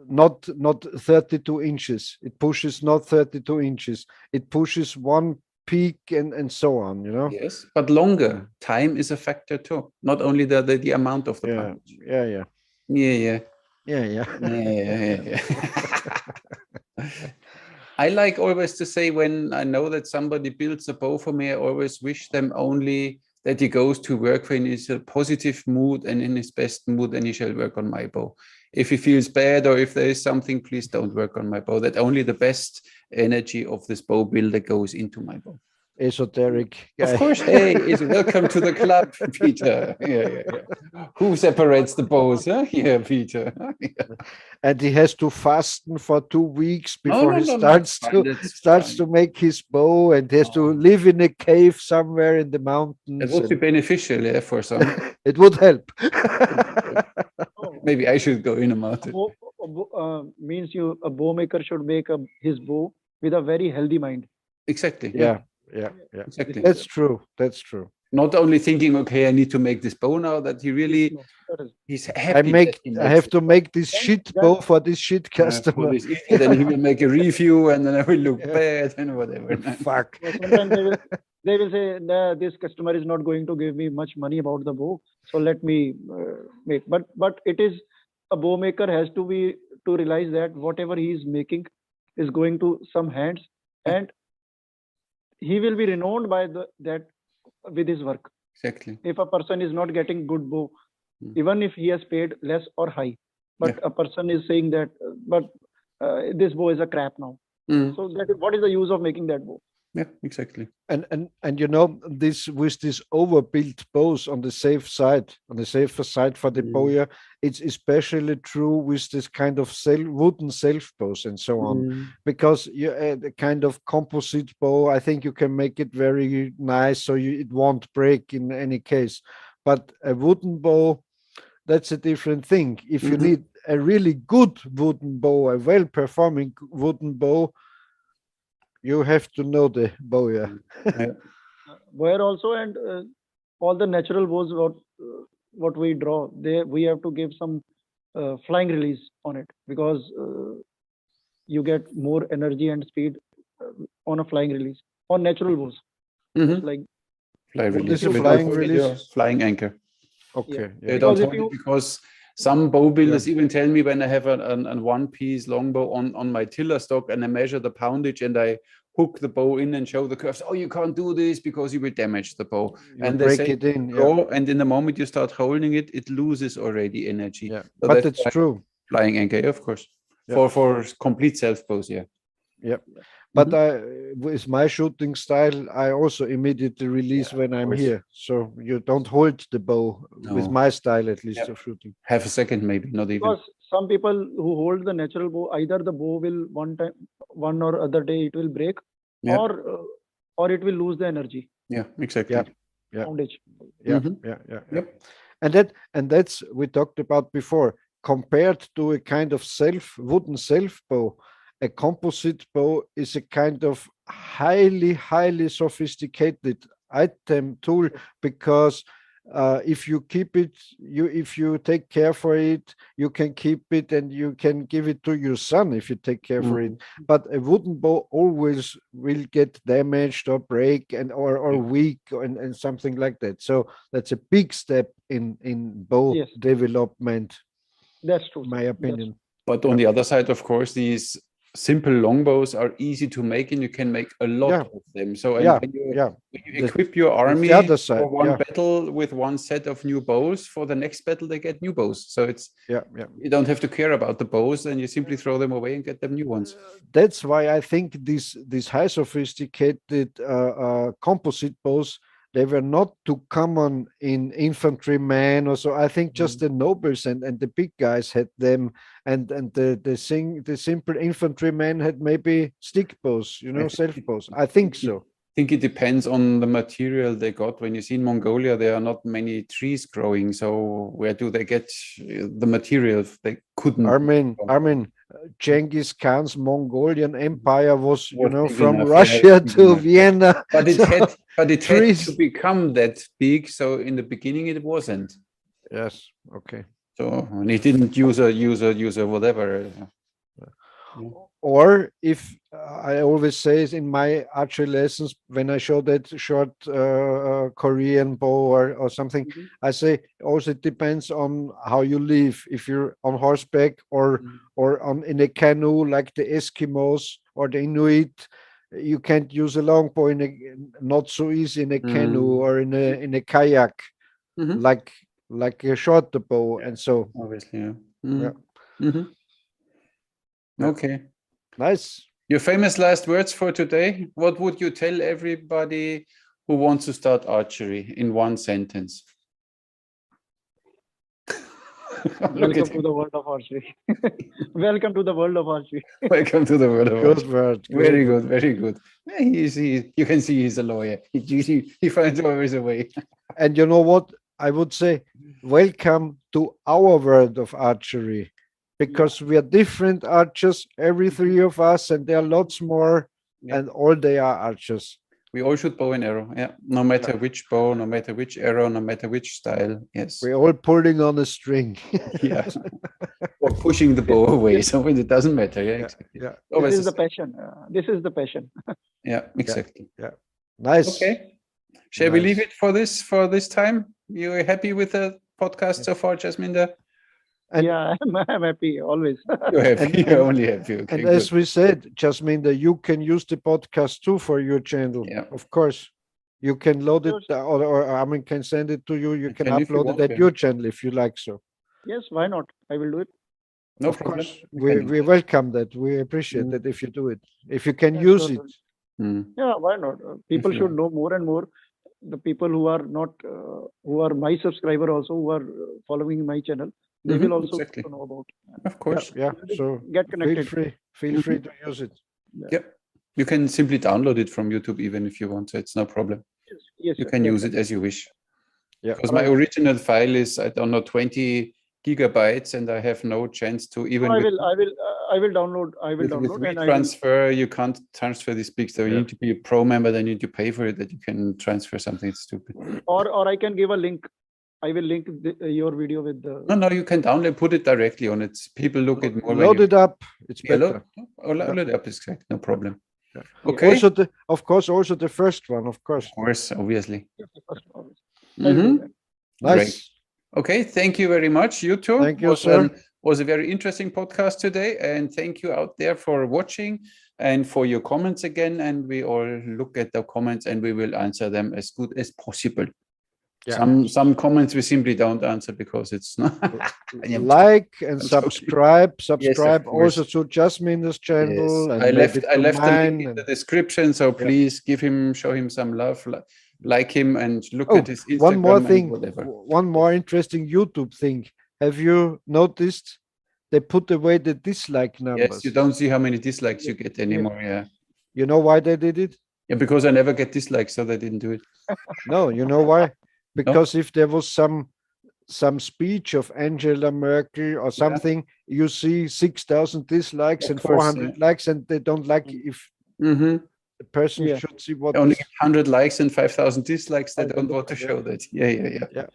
B: not 32 inches. It pushes not 32 inches. It pushes one peak and so on,
A: Yes, but longer time is a factor too, not only the amount of the punch. I like always to say, when I know that somebody builds a bow for me, I always wish them only that he goes to work when he's in a positive mood and in his best mood, and he shall work on my bow. If he feels bad or if there is something, please don't work on my bow. That only the best energy of this bow builder goes into my bow.
B: esoteric guy.
A: Of course, hey, welcome to the club, Peter. Yeah. Who separates the bows? Huh? Yeah, Peter.
B: And he has to fasten for 2 weeks
A: No,
B: before
A: no,
B: he
A: no,
B: starts
A: that's
B: to make his bow, and he has to
A: Oh.
B: live in a cave somewhere in the
A: It
B: mountains.
A: would be beneficial, yeah, for some.
B: It would help.
C: Oh,
A: Maybe I should go in about it.
C: means a bow maker should make his bow with a very healthy mind.
A: Exactly.
B: Yeah.
A: Exactly.
B: That's true. That's true.
A: Not only thinking, okay, I need to make this bow now, that he really
C: No, that is
A: he's happy. That he
B: I
A: makes
B: have
A: it.
B: to make this shit
C: then-
B: bow for this shit
A: For
B: customer.
A: this idiot, and he will make a review, and then I will look bad and whatever.
B: Fuck.
C: So sometimes they will say, nah, this customer is not going to give me much money about the bow, so let me make. But it is a bow maker has to realize that whatever he is making is going to some hands, and he will be renowned by that with his work.
A: Exactly.
C: If a person is not getting good bow,
A: Mm.
C: even if he has paid less or high, but
A: Yeah.
C: a person is saying that, but this bow is a crap now.
A: Mm.
C: So what is the use of making that bow?
A: Yeah, exactly.
B: And you know, this with this overbuilt bows on the safer side for the bowyer, it's especially true with this kind of wooden self bows and so on, because you the kind of composite bow, I think you can make it very nice so it won't break in any case. But a wooden bow, that's a different thing. If you need a really good wooden bow, a well-performing wooden bow, you have to know the bowyer.
C: Where also, and all the natural bows what we draw, we have to give some flying release on it, because you get more energy and speed on a flying release on natural bows. Just like
A: Fly
B: What
A: release.
B: is a
A: We
B: flying
A: don't hold
B: release?
A: your flying anchor.
B: Okay.
A: They
B: Yeah.
A: don't
C: Because if
A: hold it
C: you-
A: because some bow builders even tell me when I have a one-piece longbow on my tiller stock and I measure the poundage and I hook the bow in and show the curves. Oh, you can't do this because you will damage the bow.
B: You
A: And they
B: break
A: say,
B: it in. Yeah.
A: draw, and in the moment you start holding it, it loses already energy.
B: Yeah.
A: So
B: But
A: that's
B: it's
A: why
B: true.
A: flying anchor, of course.
B: Yeah.
A: For complete self bows, yeah.
B: Yeah. But with my shooting style, I also immediately release when I'm
A: course.
B: here. So you don't hold the bow with
A: No.
B: my style, at least,
A: Yeah.
B: of shooting.
A: Half a second, maybe, not even.
C: because some people who hold the natural bow, either the bow will one or other day it will break,
A: Yeah.
C: or it will lose the energy.
A: Yeah, exactly.
B: Yeah. Yeah.
C: Foundation.
B: Yeah.
A: Mhm.
B: Yeah.
A: Yep.
B: And that's we talked about before. Compared to a kind of wooden self bow, a composite bow is a kind of highly sophisticated item tool, because if you keep it, if you take care for it, you can keep it and you can give it to your son if you take care for it. But a wooden bow always will get damaged or break or weak and something like that. So that's a big step in bow
C: Yes.
B: development,
C: That's true.
B: my opinion.
A: But on the other side, of course, these simple longbows are easy to make and you can make a lot of them. So and when you equip your army
B: the other side,
A: for one battle with one set of new bows, for the next battle they get new bows. So it's you don't have to care about the bows and you simply throw them away and get them new ones.
B: That's why I think these high sophisticated composite bows, they were not too common in infantrymen or so. I think just the nobles and the big guys had them, and the simple infantrymen had maybe stick bows, self bows. I think so.
A: I think it depends on the material they got. When you see in Mongolia, there are not many trees growing. So where do they get the materials? They couldn't.
B: Armin, Genghis Khan's Mongolian Empire was, from
A: enough,
B: Russia to Vienna.
A: But it had
B: trees.
A: to become that big. So in the beginning, it wasn't.
B: Yes. Okay.
A: So and it didn't use a whatever.
B: Or if I always say in my archery lessons, when I show that short Korean bow or something, I say also it depends on how you live. If you're on horseback or in a canoe like the Eskimos or the Inuit, you can't use a long bow not so easy in a canoe or in a kayak, like a shorter bow, and so
A: obviously,
B: yeah.
A: Okay.
B: Nice.
A: Your famous last words for today. What would you tell everybody who wants to start archery in one sentence?
C: Welcome to the world of archery. Welcome to the world of archery.
A: Welcome to the world of
B: Good
A: archery.
B: word.
A: Very good, very good. You can see he's a lawyer. He finds always a way.
B: And you know what? I would say, welcome to our world of archery, because we are different archers, every three of us, and there are lots more, and all they are archers.
A: We all shoot bow and arrow, no matter which bow, no matter which arrow, no matter which style. Yes,
B: we're all pulling on a string.
A: yeah, or pushing the bow away. So it doesn't matter. Exactly.
C: This is the passion. This is the passion.
A: Yeah, exactly.
B: Yeah. Nice.
A: Okay. Shall we leave it for this time? You happy with the podcast so far, Jasminder?
C: Yeah, I'm happy always.
A: You're happy. You're only happy. Okay,
B: and as we said, Jasminder, you can use the podcast too for your channel.
A: Yeah,
B: of course. You can load it, or Armin can send it to you. You can upload it at your channel if you like so.
C: Yes, why not? I will do it.
A: No
B: of
A: problem.
B: Course, we welcome that. We appreciate that if you do it. If you can use it.
C: Yeah, why not? People should know more and more. The people who are not, who are my subscriber also, who are following my channel, they will also know about.
A: Of course.
B: Yeah. So
C: get connected.
B: Feel free to use it.
A: Yep. You can simply download it from YouTube even if you want. So it's no problem.
C: Yes.
A: You can use it as you wish.
B: Yeah.
A: Because my original file is, I don't know, 20 gigabytes, and I have no chance to even.
C: I will download.
A: With transfer, you can't transfer this big. So you need to be a pro member. Then you need to pay for it. That you can transfer something stupid.
C: Or I can give a link. I will link your video with the.
A: No, you can download. Put it directly on it. People look at more.
B: Load it up. It's better.
A: Load it up is correct. No problem.
B: Yeah.
A: Okay.
B: Also, of course, also the first one. Of course.
A: Of course, obviously.
C: Nice.
A: Great. Okay, thank you very much, you two.
B: Thank you, sir.
A: Was a very interesting podcast today, and thank you out there for watching and for your comments again. And we all look at the comments and we will answer them as good as possible. Yeah. Some comments we simply don't answer because it's not.
B: Like and subscribe. Subscribe also to Jasminder's channel.
A: Yes.
B: And
A: I left the link in
B: and
A: the description, so please show him some love. Like him and look at his Instagram.
B: One more thing,
A: whatever.
B: One more interesting YouTube thing. Have you noticed they put away the dislike numbers?
A: Yes, you don't see how many dislikes you get anymore. Yeah.
B: You know why they did it?
A: Yeah, because I never get dislikes, so they didn't do it.
B: No, you know why? Because if there was some speech of Angela Merkel or something, you see 6,000 dislikes and 400 likes, and they don't like if. The person should see what
A: only 100 likes and 5,000 dislikes. They don't want to show that.
B: Yeah.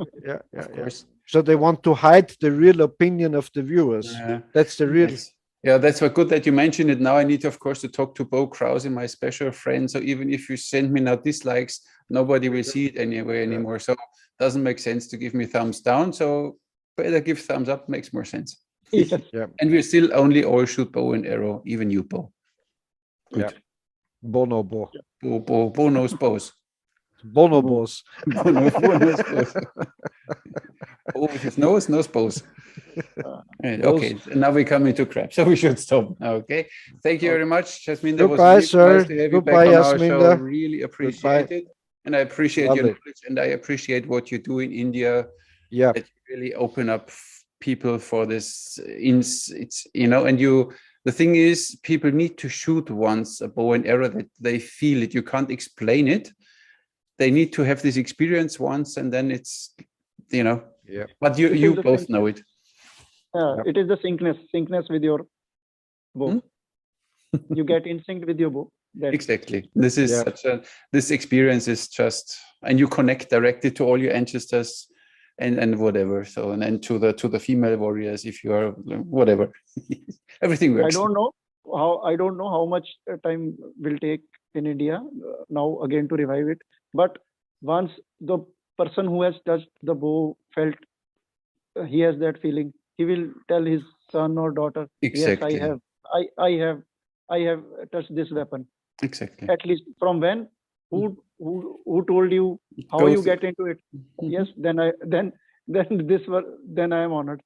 B: Of course. So they want to hide the real opinion of the viewers. That's the real.
A: Yes. Yeah, that's good that you mentioned it. Now I need, of course, to talk to Bo Krause, my special friend. So even if you send me now dislikes, nobody will see it anywhere anymore. So it doesn't make sense to give me thumbs down. So better give thumbs up. Makes more sense. And we still only all shoot bow and arrow, even you, Bo. Good.
B: Yeah. Bonobo.
A: Bono's bows.
B: Bonobos.
A: Bono's bows. Oh, with his nose bows. Okay, now we come into crap, so we should stop. Okay, thank you very much, Jasminder.
B: Goodbye,
A: was really
B: sir.
A: Nice to have
B: Goodbye,
A: you back on
B: Jasminder.
A: our show. Really appreciate it, and I appreciate your knowledge, and I appreciate what you do in India.
B: Yeah,
A: that you really open up people for this. It's and you. The thing is, people need to shoot once a bow and arrow that they feel it. You can't explain it. They need to have this experience once, and then it's, Yeah. But you both know it.
C: It is the syncness with your bow. You get in sync with your bow.
A: Exactly. This is this experience is just, and you connect directly to all your ancestors. And whatever, so and to the female warriors, if you are whatever, everything works.
C: I don't know how much time will take in India now again to revive it. But once the person who has touched the bow felt he has that feeling, he will tell his son or daughter,
A: exactly.
C: Yes, I have touched this weapon.
A: Exactly.
C: At least from when? Who told you how you get into it? Yes, then then I am honored.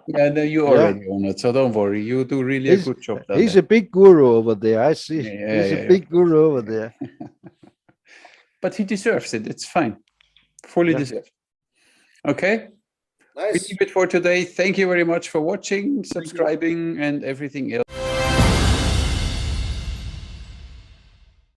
A: Yeah, no, you already own it, so don't worry. You do really a good job.
B: He's a big guru over there. I see.
A: Yeah,
B: He's a big guru over there.
A: But he deserves it. It's fine. Fully deserved. Okay.
B: Nice.
A: We leave it for today. Thank you very much for watching, subscribing, and everything else.